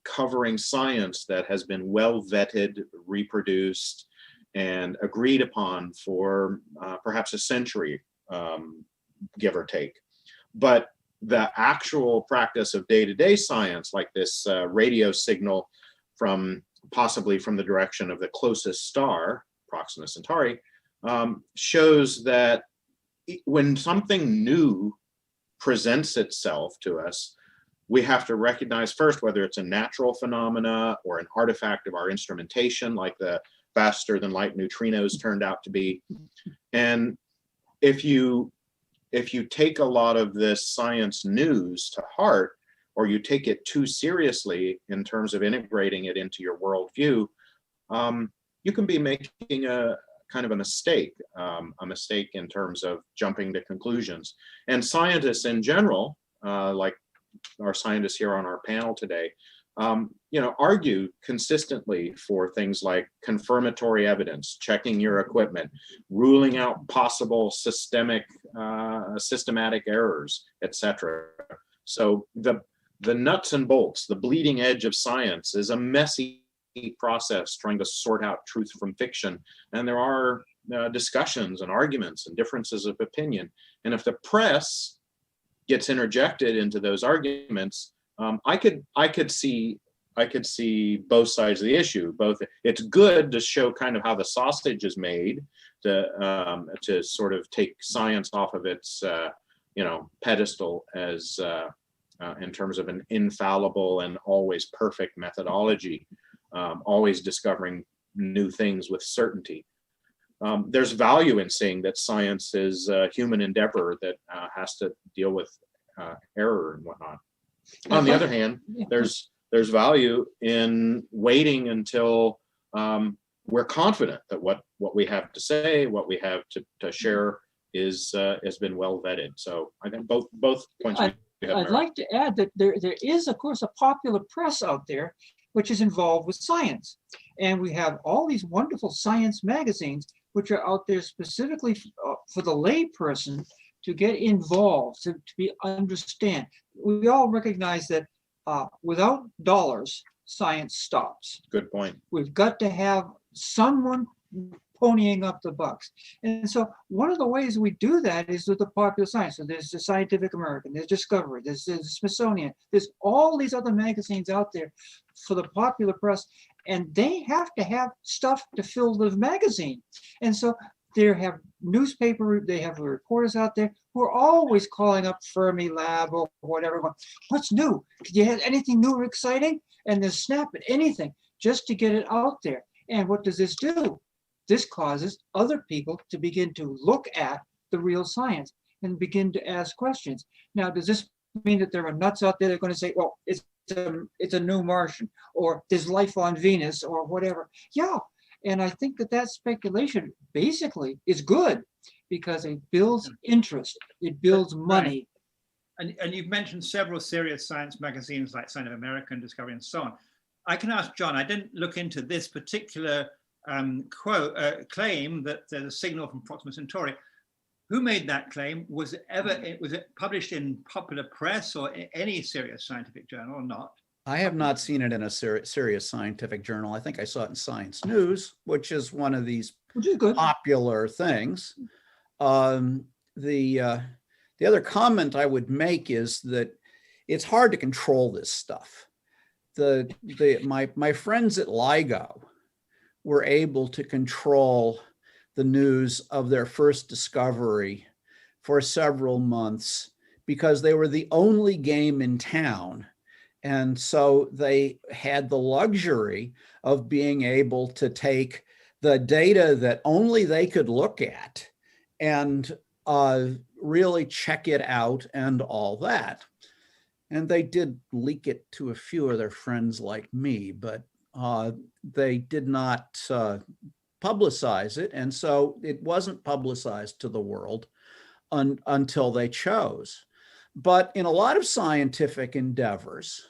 covering science that has been well vetted, reproduced, and agreed upon for perhaps a century, give or take. But the actual practice of day-to-day science, like this radio signal possibly from the direction of the closest star, Proxima Centauri, shows that when something new presents itself to us, we have to recognize first whether it's a natural phenomena or an artifact of our instrumentation, like the faster than light neutrinos turned out to be. And if you take a lot of this science news to heart, or you take it too seriously in terms of integrating it into your worldview, you can be making a kind of a mistake in terms of jumping to conclusions. And scientists in general, like our scientists here on our panel today, you know, argue consistently for things like confirmatory evidence, checking your equipment, ruling out possible systematic errors, etc. So the nuts and bolts, the bleeding edge of science is a messy process trying to sort out truth from fiction. And there are discussions and arguments and differences of opinion. And if the press gets interjected into those arguments, I could see both sides of the issue. It's good to show kind of how the sausage is made, to sort of take science off of its you know, pedestal as in terms of an infallible and always perfect methodology, always discovering new things with certainty. There's value in saying that science is a human endeavor that has to deal with error and whatnot. On the other hand, there's value in waiting until we're confident that what we have to say, what we have to share has been well vetted. So I think both points. I'd like to add that there is, of course, a popular press out there which is involved with science. And we have all these wonderful science magazines which are out there specifically for the layperson to get involved, to understand. We all recognize that without dollars, science stops. Good point. We've got to have someone ponying up the bucks. And so one of the ways we do that is with the popular science. So there's the Scientific American, there's Discovery, there's the Smithsonian, there's all these other magazines out there for the popular press, and they have to have stuff to fill the magazine. And so they have they have reporters out there who are always calling up Fermi Lab or whatever. What's new? Did you have anything new or exciting? And then snap at anything just to get it out there. And what does this do? This causes other people to begin to look at the real science. and begin to ask questions. Now, does this mean that there are nuts out there that are going to say, well, it's a new Martian, or there's life on Venus, or whatever? Yeah, and I think that speculation basically is good because it builds interest, it builds money. And you've mentioned several serious science magazines like Science of America and Discovery and so on. I can ask John, I didn't look into this particular claim that there's a signal from Proxima Centauri. Who made that claim? Was it published in popular press or in any serious scientific journal or not? I have not seen it in a serious scientific journal. I think I saw it in Science News, which is one of these popular things. The other comment I would make is that it's hard to control this stuff. My friends at LIGO were able to control the news of their first discovery for several months because they were the only game in town. And so they had the luxury of being able to take the data that only they could look at and really check it out and all that. And they did leak it to a few of their friends like me, but they did not publicize it. And so it wasn't publicized to the world until they chose. But in a lot of scientific endeavors,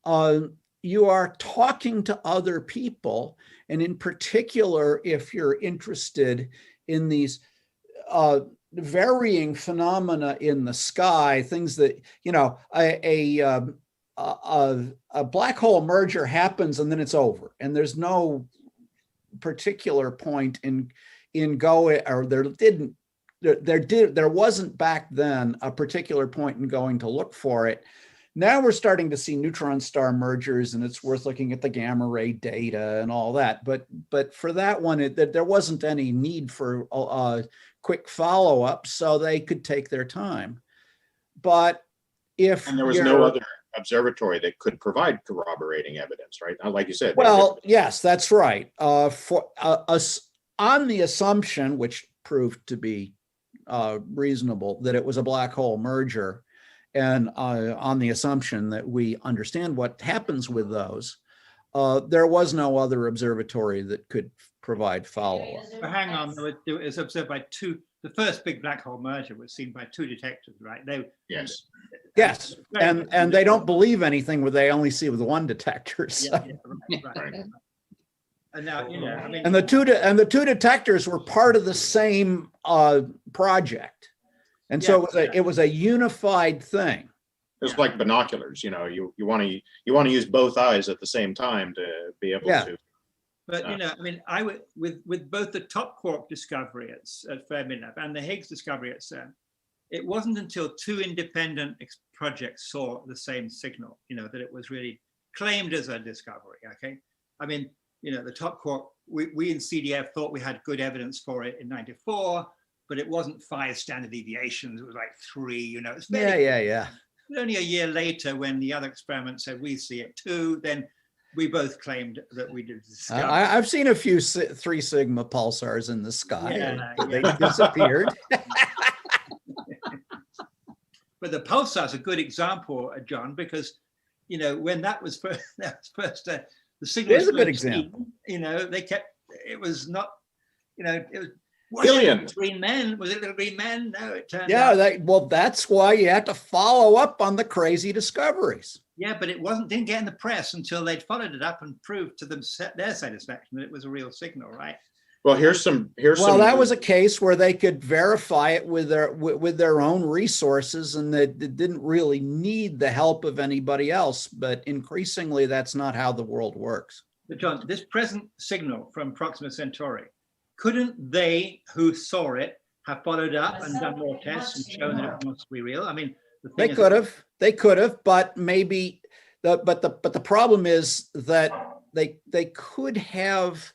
you are talking to other people. And in particular, if you're interested in these varying phenomena in the sky, things that, you know, a black hole merger happens and then it's over. And there's no particular point in going, or there wasn't back then a particular point in going to look for it. Now we're starting to see neutron star mergers, and it's worth looking at the gamma ray data and all that. But for that one, there wasn't any need for quick follow-up, so they could take their time. But and there was no other observatory that could provide corroborating evidence, right? Like you said. Well, yes, that's right. For us, on the assumption, which proved to be reasonable, that it was a black hole merger, and on the assumption that we understand what happens with those, there was no other observatory that could provide follow-up. But hang on, it was observed by two. The first big black hole merger was seen by two detectors, right? Yes. Yes, and they don't believe anything where they only see with one detector. So. Yeah, right. And now, you know, I mean, and the two detectors were part of the same project, and so it was a unified thing. It's like binoculars, you know. You want to use both eyes at the same time to be able to. But you know, I mean, I would with both the top quark discovery at Fermilab and the Higgs discovery at CERN, it wasn't until two independent projects saw the same signal, you know, that it was really claimed as a discovery. Okay, I mean, you know, the top quark, we in CDF thought we had good evidence for it in '94, but it wasn't 5 standard deviations; it was like 3. You know, it's yeah. But only a year later, when the other experiment said we see it too, then we both claimed that we did discover. I've seen a few 3 sigma pulsars in the sky. Yeah, they disappeared. But the pulsar is a good example, John, because, you know, when that was first, the signal is a good example. You know, they kept, it was not, you know, it was. Billion. Green men? Was it little green men? No, it turned out. That's why you had to follow up on the crazy discoveries. Yeah, but it didn't get in the press until they'd followed it up and proved to their satisfaction that it was a real signal, right? Well, that was a case where they could verify it with their own resources, and that didn't really need the help of anybody else. But increasingly, that's not how the world works. But John, this present signal from Proxima Centauri, couldn't they who saw it have followed up and done more tests and shown that it must be real? I mean, they could have, but maybe the problem is that they could have,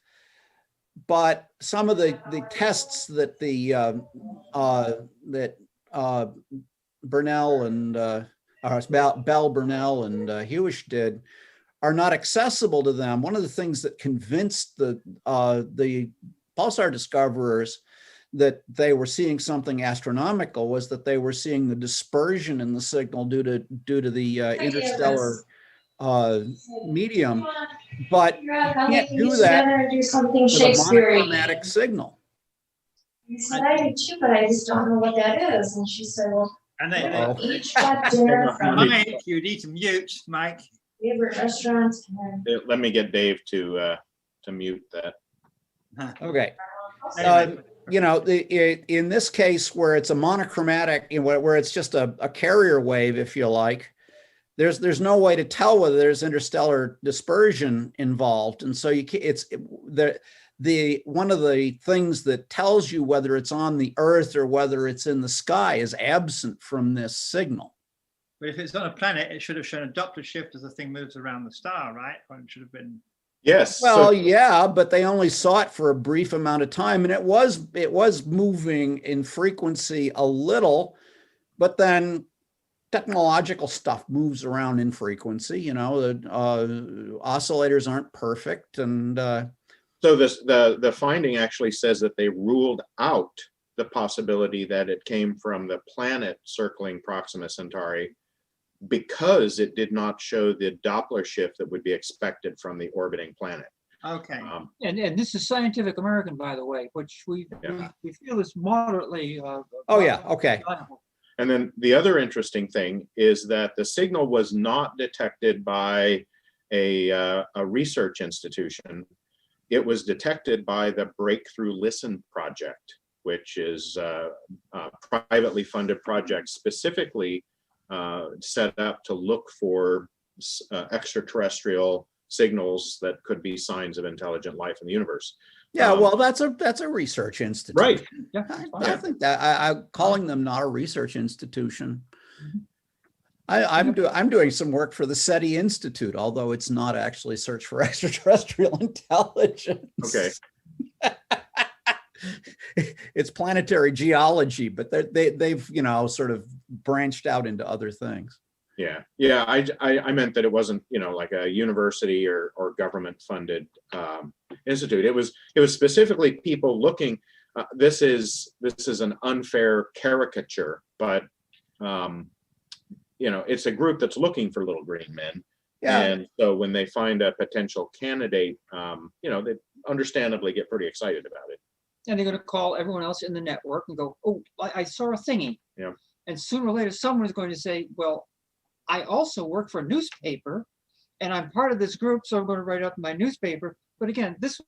but some of the tests that Burnell and Bell, Burnell, and Hewish did are not accessible to them. One of the things that convinced the pulsar discoverers that they were seeing something astronomical was that they were seeing the dispersion in the signal due to the interstellar medium, but you can't do that with a monochromatic signal. I said, I do too, but I just don't know what that is. And she said, well, And Uh-oh. we each got dinner from Mike, you need to mute, Mike. favorite restaurants. And Let me get Dave to mute that. Okay. Anyway. You know, in this case where it's a monochromatic, where it's just a carrier wave, if you like, there's no way to tell whether there's interstellar dispersion involved, and so you can't, it's the one of the things that tells you whether it's on the Earth or whether it's in the sky is absent from this signal. But if it's on a planet, it should have shown a Doppler shift as the thing moves around the star, right? Or it should have been. Yes. Well, yeah, but they only saw it for a brief amount of time, and it was moving in frequency a little, but then technological stuff moves around in frequency. You know, the oscillators aren't perfect, and So the finding actually says that they ruled out the possibility that it came from the planet circling Proxima Centauri because it did not show the Doppler shift that would be expected from the orbiting planet. Okay. And this is Scientific American, by the way, which we feel is moderately. oh yeah, okay. reliable. And then the other interesting thing is that the signal was not detected by a research institution. It was detected by the Breakthrough Listen project, which is a privately funded project specifically set up to look for extraterrestrial signals that could be signs of intelligent life in the universe. Yeah, well, that's a research institution. Right. Yeah, I think that I'm calling them not a research institution. I'm doing some work for the SETI Institute, although it's not actually search for extraterrestrial intelligence. Okay. It's planetary geology, but they've sort of branched out into other things. Yeah. I meant that it wasn't like a university or government funded institute. It was specifically people looking. This is an unfair caricature, but it's a group that's looking for little green men. Yeah. And so when they find a potential candidate, they understandably get pretty excited about it. And they're going to call everyone else in the network and go, oh, I saw a thingy. Yeah. And sooner or later, someone's going to say, well, I also work for a newspaper and I'm part of this group, so I'm going to write up in my newspaper. But again, this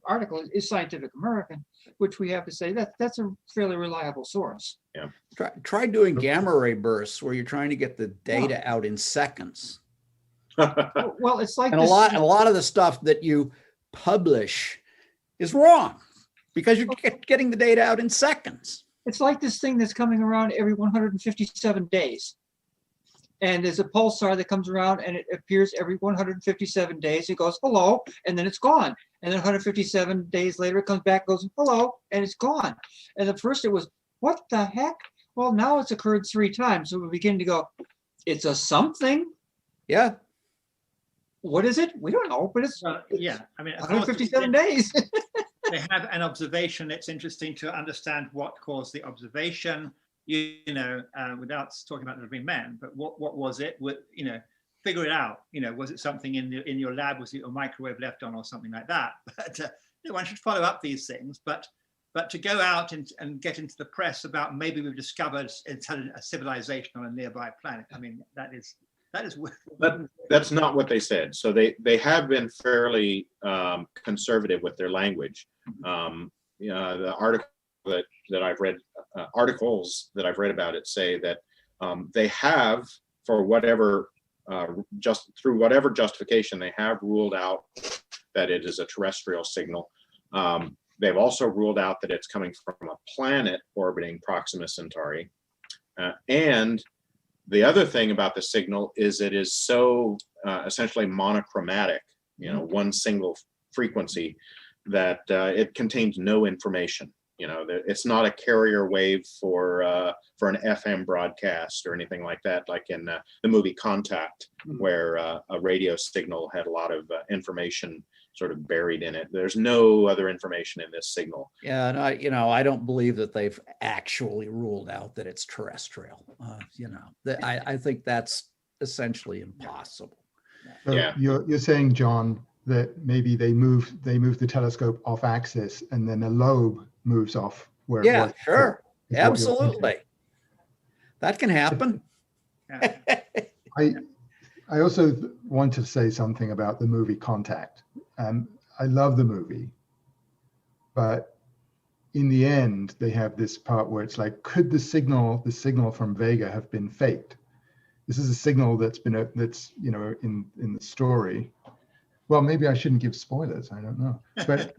article is Scientific American, which we have to say that's a fairly reliable source. Yeah. Try doing gamma ray bursts where you're trying to get the data out in seconds. Well, it's like and a lot of the stuff that you publish is wrong because you're getting the data out in seconds. It's like this thing that's coming around every 157 days. And there's a pulsar that comes around and it appears every 157 days. It goes, hello, and then it's gone. And then 157 days later, it comes back, goes, hello, and it's gone. And at first it was, what the heck? Well, now it's occurred 3 times. So we begin to go, it's a something. Yeah. What is it? We don't know, but it's yeah. I mean, 157 days. They have an observation. It's interesting to understand what caused the observation, without talking about the green man, but what was it? Figure it out. Was it something in your lab? Was it a microwave left on or something like that? But one should follow up these things. But to go out and get into the press about maybe we've discovered a civilization on a nearby planet. I mean, that's not what they said. So they have been fairly conservative with their language. The article that I've read, articles that I've read about it say that they have, for whatever through whatever justification, they have ruled out that it is a terrestrial signal. They've also ruled out that it's coming from a planet orbiting Proxima Centauri, and the other thing about the signal is it is so essentially monochromatic, one single frequency, that it contains no information. It's not a carrier wave for an FM broadcast or anything like that, like in the movie Contact, where a radio signal had a lot of information sort of buried in it. There's no other information in this signal. Yeah, and I don't believe that they've actually ruled out that it's terrestrial. I think that's essentially impossible. So Yeah. you're saying, John, that maybe they move the telescope off axis and then a lobe moves off where it Yeah, was. sure. is what you're thinking. Absolutely. That can happen. Yeah. I also want to say something about the movie Contact. I love the movie, but in the end, they have this part where it's like, could the signal from Vega have been faked? This is a signal that's in the story. Well, maybe I shouldn't give spoilers. I don't know, but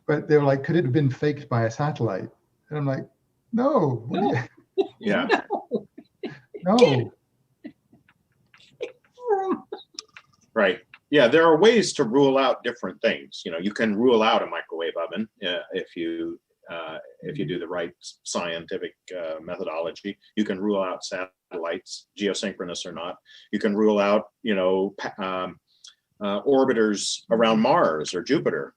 but they were like, could it have been faked by a satellite? And I'm like, no. Yeah. No. Right. Yeah, there are ways to rule out different things. You can rule out a microwave oven if you do the right scientific methodology. You can rule out satellites, geosynchronous or not. You can rule out, orbiters around Mars or Jupiter.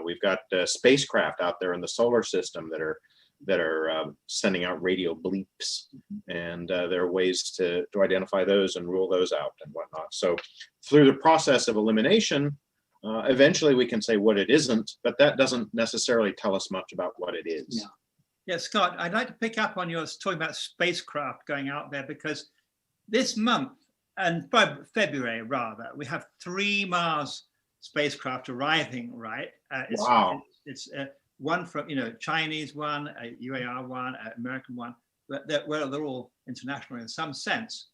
We've got spacecraft out there in the solar system that are sending out radio bleeps, and there are ways to identify those and rule those out and whatnot. So through the process of elimination, eventually we can say what it isn't, but that doesn't necessarily tell us much about what it is. Yeah. Yeah, Scott, I'd like to pick up on yours talking about spacecraft going out there, because this month, and February rather, we have 3 Mars spacecraft arriving, right? Wow. It's one from, Chinese one, a UAR one, an American one, but they're all international in some sense.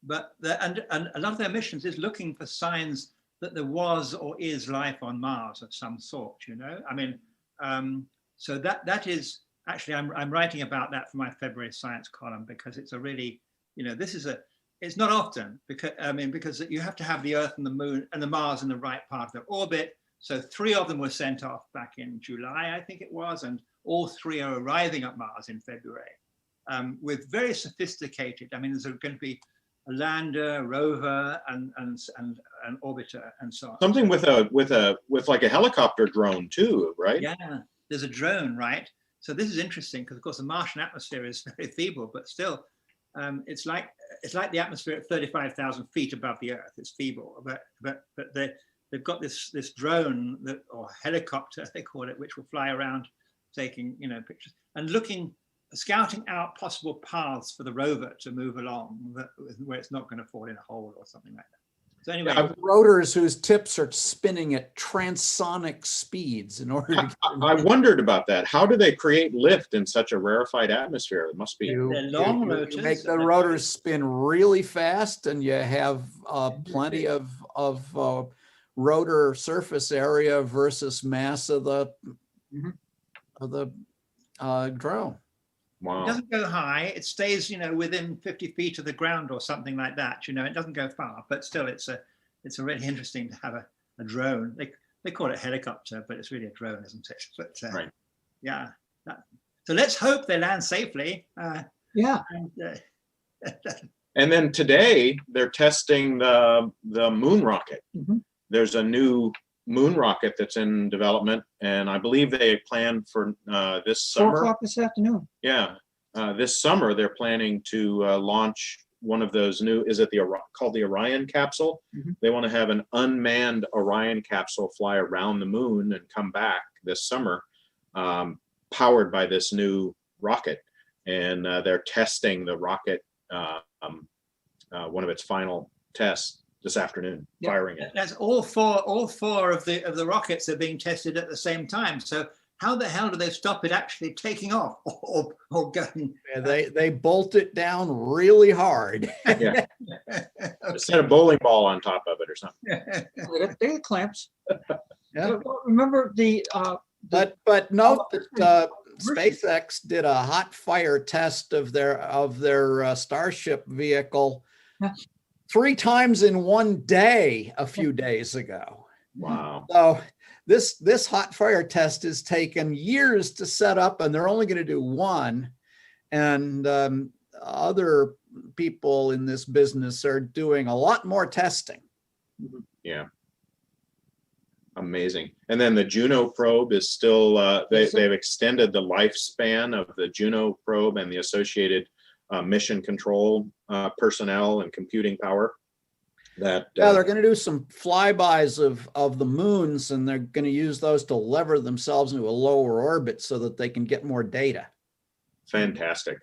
But and a lot of their missions is looking for signs that there was or is life on Mars of some sort, so that is actually, I'm writing about that for my February science column, because it's a really, it's not often, because you have to have the Earth and the Moon and the Mars in the right part of their orbit. So 3 of them were sent off back in July, I think it was, and all 3 are arriving at Mars in February with very sophisticated. There's going to be a lander, rover, and an orbiter, and so on. Something with like a helicopter drone too, right? Yeah, there's a drone, right? So this is interesting because, of course, the Martian atmosphere is very feeble, but still, it's like the atmosphere at 35,000 feet above the Earth. It's feeble, but they've got this drone or helicopter, they call it, which will fly around taking pictures and scouting out possible paths for the rover to move along where it's not going to fall in a hole or something like that. So anyway, rotors whose tips are spinning at transonic speeds in order to. I wondered about that. How do they create lift in such a rarefied atmosphere? It must be. they're long You rotors. make the rotors spin really fast, and you have plenty of rotor surface area versus mass of the drone. Wow. It doesn't go high. It stays, within 50 feet of the ground or something like that. It doesn't go far, but still, it's really interesting to have a drone. They call it helicopter, but it's really a drone, isn't it? But right. Yeah. So let's hope they land safely. Yeah. And then today they're testing the moon rocket. There's a new moon rocket that's in development, and I believe they plan for this summer. 4 o'clock this afternoon. Yeah, this summer they're planning to launch one of those new. Is it called the Orion capsule? They want to have an unmanned Orion capsule fly around the moon and come back this summer, powered by this new rocket. And they're testing the rocket, one of its final tests this afternoon, firing it. That's all four of the rockets are being tested at the same time. So how the hell do they stop it actually taking off or going? Yeah, they bolt it down really hard. Yeah. Set a bowling ball on top of it or something. They got clamps. Yeah. Remember But note that SpaceX did a hot fire test of their Starship vehicle 3 times in one day a few days ago. Wow. So this hot fire test has taken years to set up, and they're only going to do one. And other people in this business are doing a lot more testing. Yeah. Amazing. And then the Juno probe is still, they've extended the lifespan of the Juno probe and the associated mission control personnel and computing power. That Yeah, they're going to do some flybys of the moons, and they're going to use those to lever themselves into a lower orbit so that they can get more data. fantastic.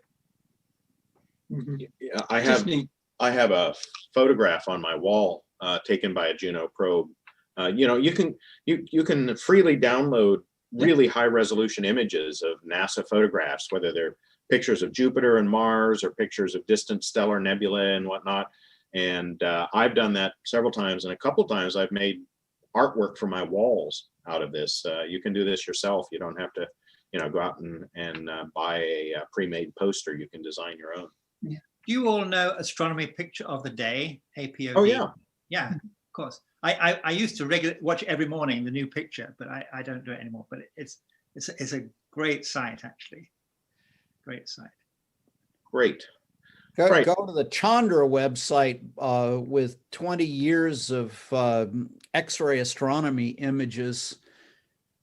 Mhm. Yeah, Just neat. I have a photograph on my wall taken by a Juno probe. You know, you can freely download really high resolution images of NASA photographs, whether they're pictures of Jupiter and Mars or pictures of distant stellar nebulae and whatnot. And I've done that several times, and a couple times I've made artwork for my walls out of this. You can do this yourself. You don't have to, you know, go out and buy a pre-made poster. You can design your own. Do you all know Astronomy Picture of the Day, APOD? Oh yeah. Yeah, of course. I used to watch every morning the new picture, but I don't do it anymore. But it's a great site, actually. Great site. Great. Go, Right. go to the Chandra website with 20 years of X-ray astronomy images.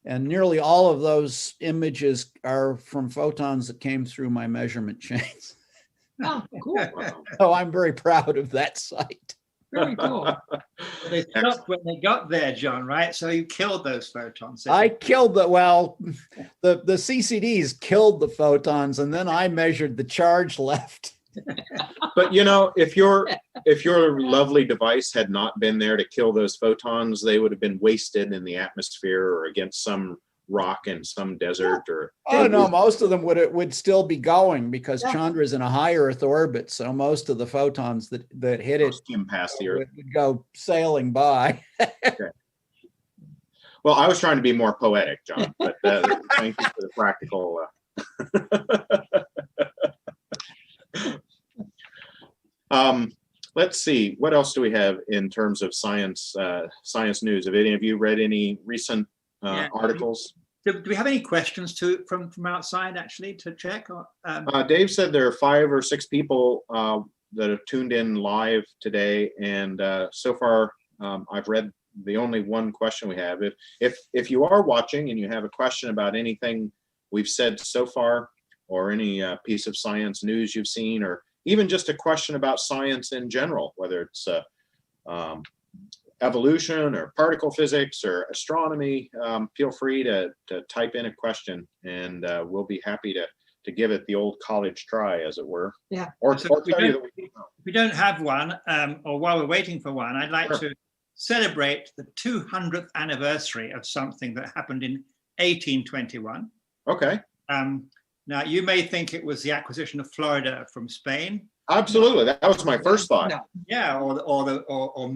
And nearly all of those images are from photons that came through my measurement chains. Oh, cool. Wow. So I'm very proud of that site. Very cool. They stopped when they got there, John, right? So you killed those photons. I killed the CCDs killed the photons, and then I measured the charge left. But you know, if your lovely device had not been there to kill those photons, they would have been wasted in the atmosphere or against some rock in some desert or. Oh no, most of them would still be going because Chandra's in a high Earth orbit, so most of the photons that hit it Skim past the Earth. would go sailing by. Okay. Well, I was trying to be more poetic, John, but thank you for the practical. Let's see, what else do we have in terms of science news? Have any of you read any recent articles? Do we have any questions from outside actually to check? Or, Dave said there are 5 or 6 people that have tuned in live today, and so far I've read the only one question we have. If you are watching and you have a question about anything we've said so far, or any piece of science news you've seen, or even just a question about science in general, whether it's evolution or particle physics or astronomy, feel free to type in a question, and we'll be happy to give it the old college try, as it were. Yeah. Or So tell we you don't- that we if we don't have one, or while we're waiting for one, I'd like to celebrate the 200th anniversary of something that happened in 1821. Okay, Now, you may think it was the acquisition of Florida from Spain. absolutely. That was my first thought. No. Yeah, or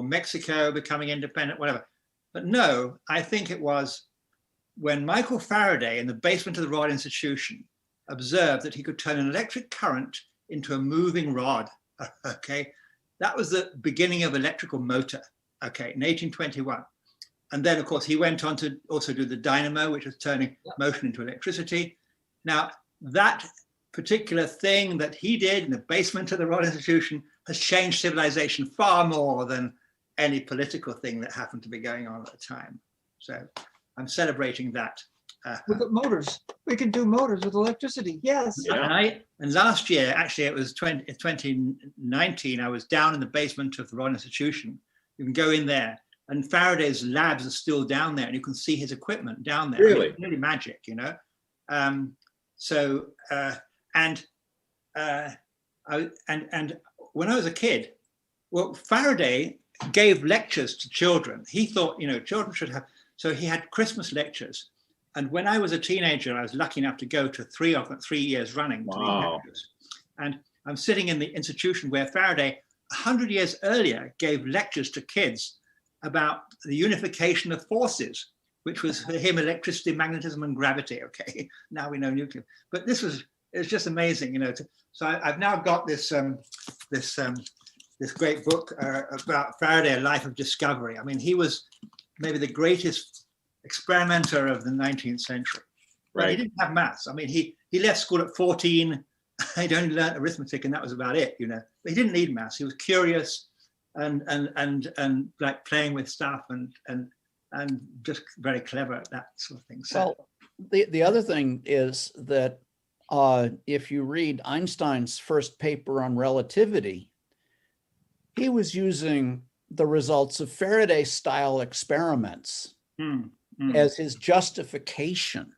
Mexico becoming independent, whatever. But no, I think it was when Michael Faraday in the basement of the Royal Institution observed that he could turn an electric current into a moving rod. Okay, that was the beginning of electrical motor. Okay, in 1821. And then, of course, he went on to also do the dynamo, which was turning motion into electricity. Now, that particular thing that he did in the basement of the Royal Institution has changed civilization far more than any political thing that happened to be going on at the time. So I'm celebrating that. Look at motors. We can do motors with electricity. Yes. Yeah. And last year, actually, it was 2019, I was down in the basement of the Royal Institution. You can go in there, and Faraday's labs are still down there, and you can see his equipment down there. Really? It's really magic, you know. And when I was a kid, well, Faraday gave lectures to children. He thought, you know, children should have. So he had Christmas lectures. And when I was a teenager, I was lucky enough to go to 3 of them, 3 years running. To these Wow. lectures. And I'm sitting in the institution where Faraday, 100 years earlier, gave lectures to kids about the unification of forces, which was for him electricity, magnetism, and gravity. Okay, now we know nuclear. But it's just amazing, you know. So I've now got this great book about Faraday, A Life of Discovery. I mean, he was maybe the greatest experimenter of the 19th century. But he didn't have maths. I mean, he left school at 14. He'd only learned arithmetic, and that was about it, you know. But he didn't need maths. He was curious and like playing with stuff, and and just very clever at that sort of thing. So, Well, the other thing is that if you read Einstein's first paper on relativity, he was using the results of Faraday-style experiments as his justification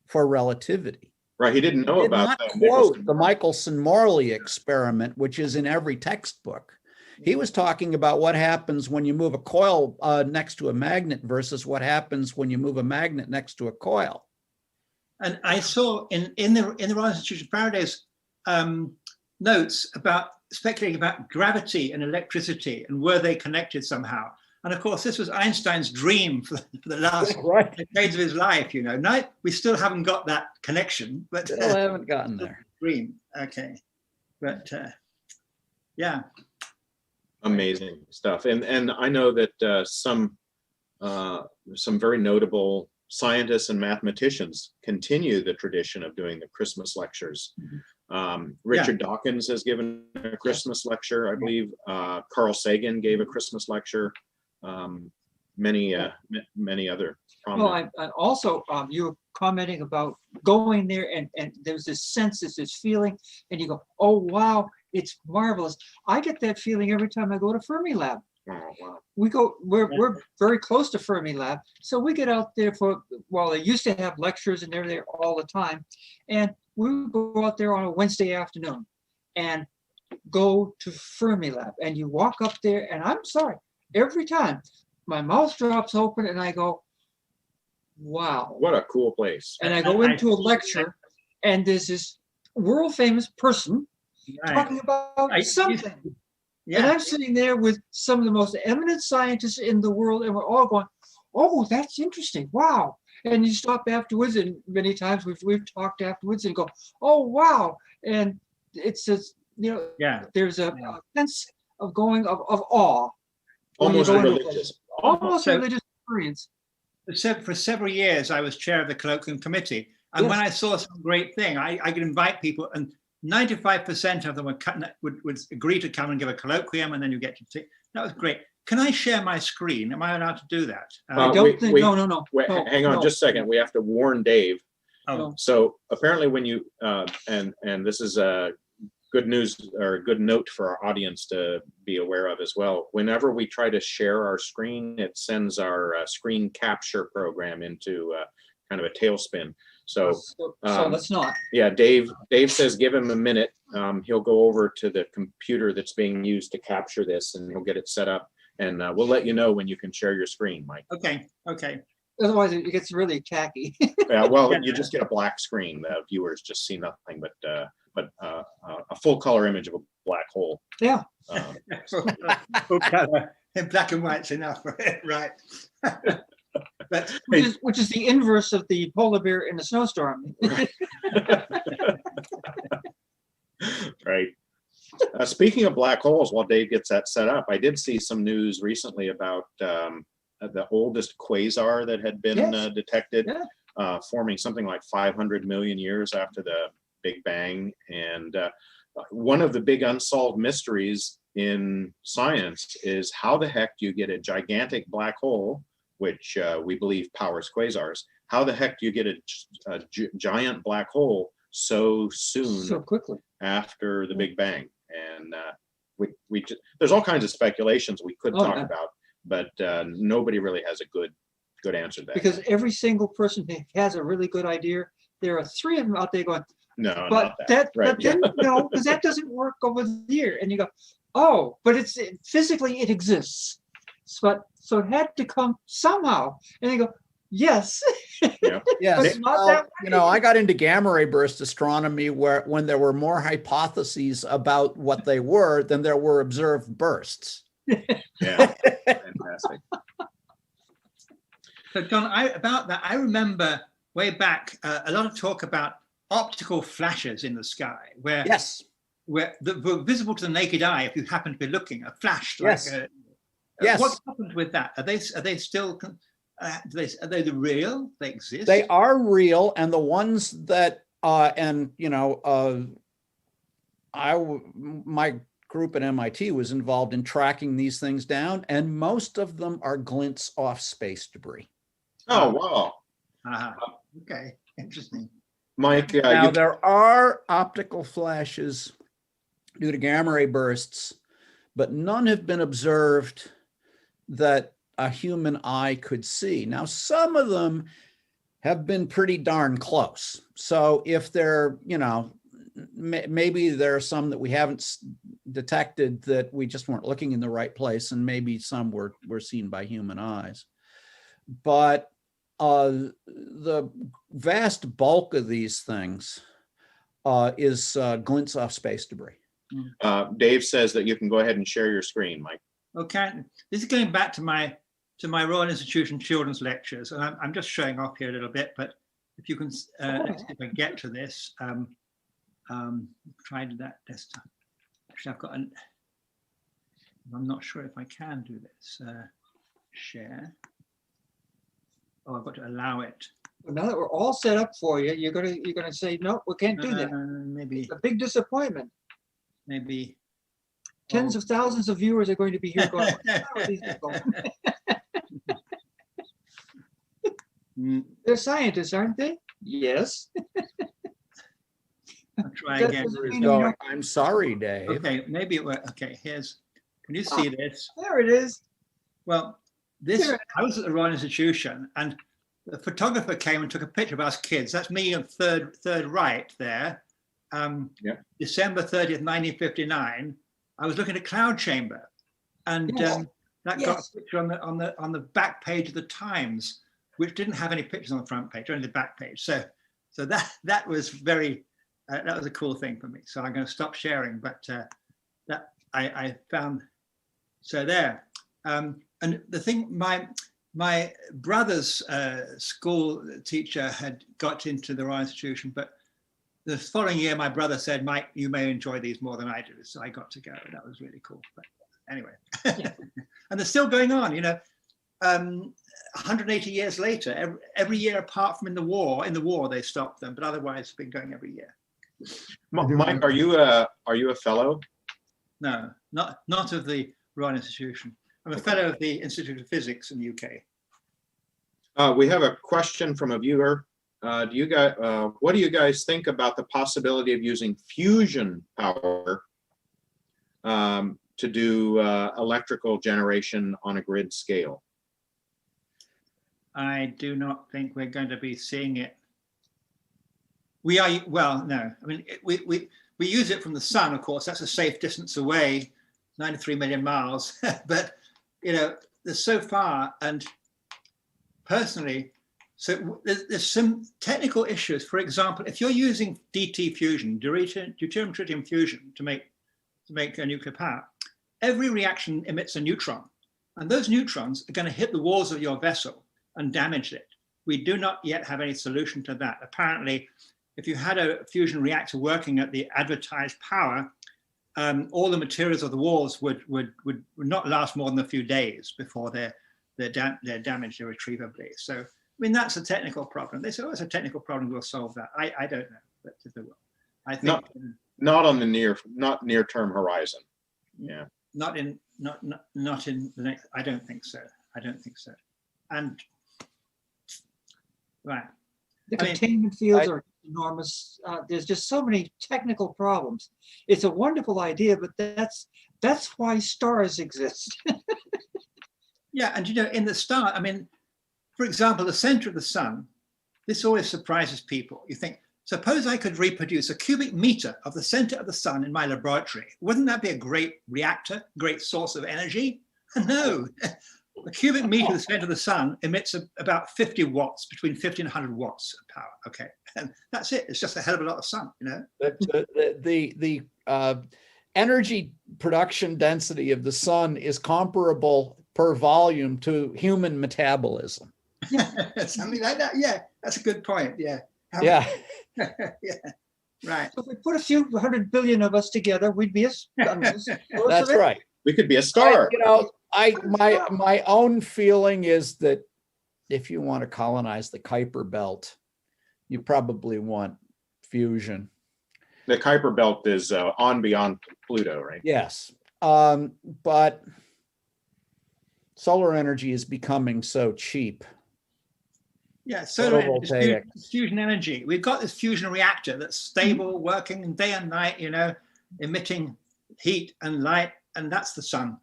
for relativity. Right. He didn't know He did about not the quote the Michelson- Michelson-Morley experiment, which is in every textbook. He was talking about what happens when you move a coil next to a magnet versus what happens when you move a magnet next to a coil. and I saw in the Royal Institute of Faraday's notes about speculating about gravity and electricity and were they connected somehow. And of course, this was Einstein's dream for the last decades of his life. You know, now we still haven't got that connection, but Still haven't gotten there. dream. Okay, but yeah. Amazing stuff. And I know that some very notable scientists and mathematicians continue the tradition of doing the Christmas lectures. Richard Dawkins has given a Christmas lecture, I believe. Carl Sagan gave a Christmas lecture. Many other prominent. Well, I also, you were commenting about going there and there's this sense, there's this feeling, and you go, oh, wow, it's marvelous. I get that feeling every time I go to Fermilab. Oh, wow. We're very close to Fermilab. So we get out there they used to have lectures and they're there all the time. And we would go out there on a Wednesday afternoon and go to Fermilab. And you walk up there, and I'm sorry, every time my mouth drops open and I go, wow. What a cool place. And I go into a lecture and there's this world famous person talking about something. Yeah. And I'm sitting there with some of the most eminent scientists in the world, and we're all going, oh, that's interesting. Wow. And you stop afterwards, and many times we've talked afterwards and go, oh, wow. And it's just, there's a sense of going of awe. Almost religious. Almost religious experience. For several years, I was chair of the colloquium committee. And when I saw some great thing, I could invite people, and 95% of them would agree to come and give a colloquium, and then you get to take. That was great. Can I share my screen? Am I allowed to do that? I don't think. No. Wait, hang on just a second. We have to warn Dave. Oh. So apparently, when you and this is a good news or a good note for our audience to be aware of as well. Whenever we try to share our screen, it sends our screen capture program into kind of a tailspin. So let's not. Yeah, Dave says give him a minute. He'll go over to the computer that's being used to capture this, and he'll get it set up. And we'll let you know when you can share your screen, Mike. Okay. Otherwise, it gets really tacky. Yeah, well, you just get a black screen. The viewers just see nothing but a full color image of a black hole. Yeah. Full color in black and white's enough, right? But which is the inverse of the polar bear in a snowstorm. Right. Speaking of black holes, while Dave gets that set up, I did see some news recently about the oldest quasar that had been detected, forming something like 500 million years after the Big Bang. And one of the big unsolved mysteries in science is how the heck do you get a gigantic black hole, which we believe powers quasars? How the heck do you get a giant black hole so soon, so quickly after the Big Bang? And there's all kinds of speculations we could talk about, but nobody really has a good answer to that. Because every single person who has a really good idea, there are three of them out there going, no, but right. then no, because that doesn't work over here. And you go, oh, but it's physically it exists. So it had to come somehow. And you go, yes. Yeah. Yes. I got into gamma ray burst astronomy when there were more hypotheses about what they were than there were observed bursts. Yeah, fantastic. So John, about that, I remember way back a lot of talk about optical flashes in the sky, where were visible to the naked eye if you happen to be looking, a flash. Yes. Like what happened with that? Are they still? Are they the real? They exist. They are real, and the ones that my group at MIT was involved in tracking these things down, and most of them are glints off space debris. Oh, wow. Okay, interesting. Mike, Now, there are optical flashes due to gamma ray bursts, but none have been observed that a human eye could see. Now, some of them have been pretty darn close. So if they're, you know, maybe there are some that we haven't detected that we just weren't looking in the right place, and maybe some were seen by human eyes. But the vast bulk of these things is glints off space debris. Dave says that you can go ahead and share your screen, Mike. Okay, this is going back to my Royal Institution children's lectures, and I'm just showing off here a little bit. But if you can, let's see if I get to this. Tried that desktop. Actually, I've got an. I'm not sure if I can do this. Share. Oh, I've got to allow it. Well, now that we're all set up for you, you're gonna say no, we can't do that. Maybe. It's a big disappointment. Maybe. Tens of thousands of viewers are going to be here going, "How are these people?" They're scientists, aren't they? Yes. I'll try That again. doesn't mean you know- I'm sorry, Dave. Okay, maybe it worked. Okay, here's. Can you see this? There it is. Well, this. Here. I was at the Royal Institution, and the photographer came and took a picture of us kids. That's me on third right there. Yeah. December 30th, 1959. I was looking at Cloud Chamber, and Yes. that got Yes. a picture on the back page of the Times, which didn't have any pictures on the front page, only the back page. So that was very that was a cool thing for me. So I'm going to stop sharing, but that I found. So there, and the thing, my brother's school teacher had got into the Royal Institution, but the following year, my brother said, "Mike, you may enjoy these more than I do." So I got to go. That was really cool. But anyway, and they're still going on, you know, 180 years later, every year apart from in the war, they stopped them, but otherwise it's been going every year. Mike, are you a fellow? No, not of the Royal Institution. I'm a fellow of the Institute of Physics in the UK. We have a question from a viewer. What do you guys think about the possibility of using fusion power to do electrical generation on a grid scale? I do not think we're going to be seeing it. We are, well, no. I mean, we use it from the sun, of course. That's a safe distance away, 93 million miles. But, you know, there's so far, and personally, so there's some technical issues. For example, if you're using DT fusion, deuterium-tritium fusion, to make a nuclear power, every reaction emits a neutron, and those neutrons are going to hit the walls of your vessel and damage it. We do not yet have any solution to that. Apparently, if you had a fusion reactor working at the advertised power, all the materials of the walls would not last more than a few days before they're damaged irretrievably. So, I mean, that's a technical problem. They say, "Oh, it's a technical problem. We'll solve that." I don't know, but if they will, I think Not on the near term horizon. Yeah. not in the next. I don't think so. I don't think so. And right. The I mean, containment fields are enormous. There's just so many technical problems. It's a wonderful idea, but that's why stars exist. Yeah, and you know, in the star, I mean, for example, the center of the sun, this always surprises people. You think, suppose I could reproduce a cubic meter of the center of the sun in my laboratory. Wouldn't that be a great reactor, great source of energy? No, a cubic meter of the center of the sun emits about 50 watts, between 50 and 100 watts of power. Okay, and that's it. It's just a hell of a lot of sun, you know? The energy production density of the sun is comparable per volume to human metabolism. Something like that. Yeah, that's a good point. Yeah. Yeah. Yeah. Right. If we put a few 100 billion of us together, we'd be That's right. We could be a star. My own feeling is that if you want to colonize the Kuiper belt, you probably want fusion. The Kuiper belt is on beyond Pluto, right? Yes. But solar energy is becoming so cheap. Yeah, solar energy, Photovoltaic. fusion energy. We've got this fusion reactor that's stable, working day and night, you know, emitting heat and light, and that's the sun.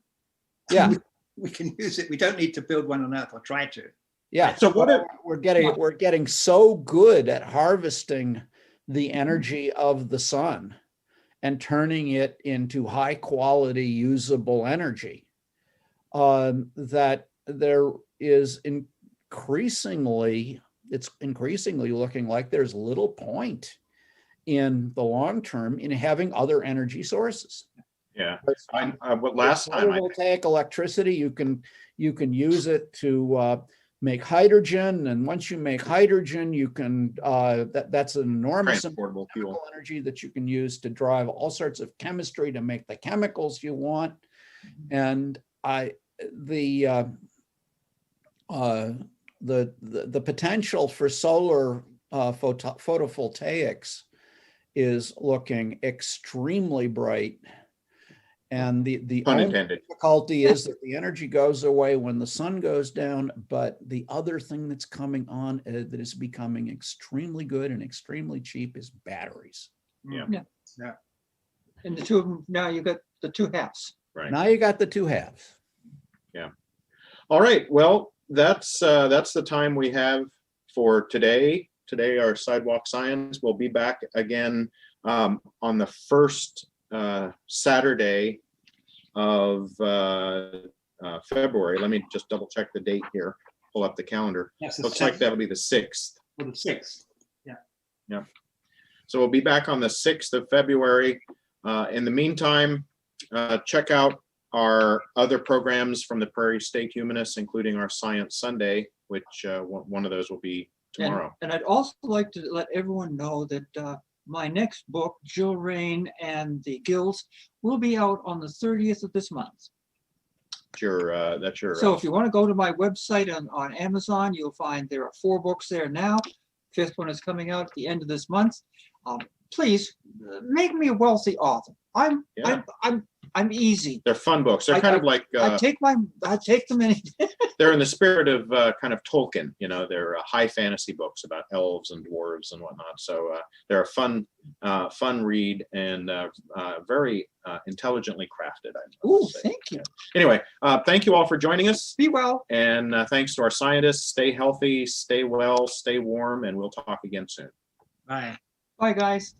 Yeah. We can use it. We don't need to build one on Earth or try to. Yeah. So what if, we're getting so good at harvesting the energy of the sun and turning it into high quality usable energy that there is it's increasingly looking like there's little point in the long term in having other energy sources. yeah, last time photovoltaic electricity, you can use it to make hydrogen, and once you make hydrogen, you can that's an enormous transportable fuel. energy that you can use to drive all sorts of chemistry to make the chemicals you want. And the potential for solar photovoltaics is looking extremely bright. And the Pun only intended. difficulty is that the energy goes away when the sun goes down. But the other thing that's coming on that is becoming extremely good and extremely cheap is batteries. Yeah. And the two of them, now you got the two halves. Right. Now you got the two halves. Yeah. All right. Well, that's the time we have for today. Today, our Sidewalk Science will be back again on the first Saturday of February. Let me just double check the date here. Pull up the calendar. Yes, Looks like that'll be the 6th. For the 6th. Yeah. So we'll be back on the 6th of February. In the meantime, check out our other programs from the Prairie State Humanists, including our Science Sunday, which one of those will be tomorrow. And I'd also like to let everyone know that my next book, Jill Rain and the Gills, will be out on the 30th of this month. That's your. So if you want to go to my website on Amazon, you'll find there are 4 books there now. 5th one is coming out at the end of this month. Please make me a wealthy author. I'm easy. They're fun books. They're kind of like I take them in. they're in the spirit of kind of Tolkien. You know, they're high fantasy books about elves and dwarves and whatnot. So they're a fun read and very intelligently crafted. Ooh, thank you. Anyway, thank you all for joining us. Be well. And thanks to our scientists. Stay healthy, stay well, stay warm, and we'll talk again soon. Bye. Bye, guys.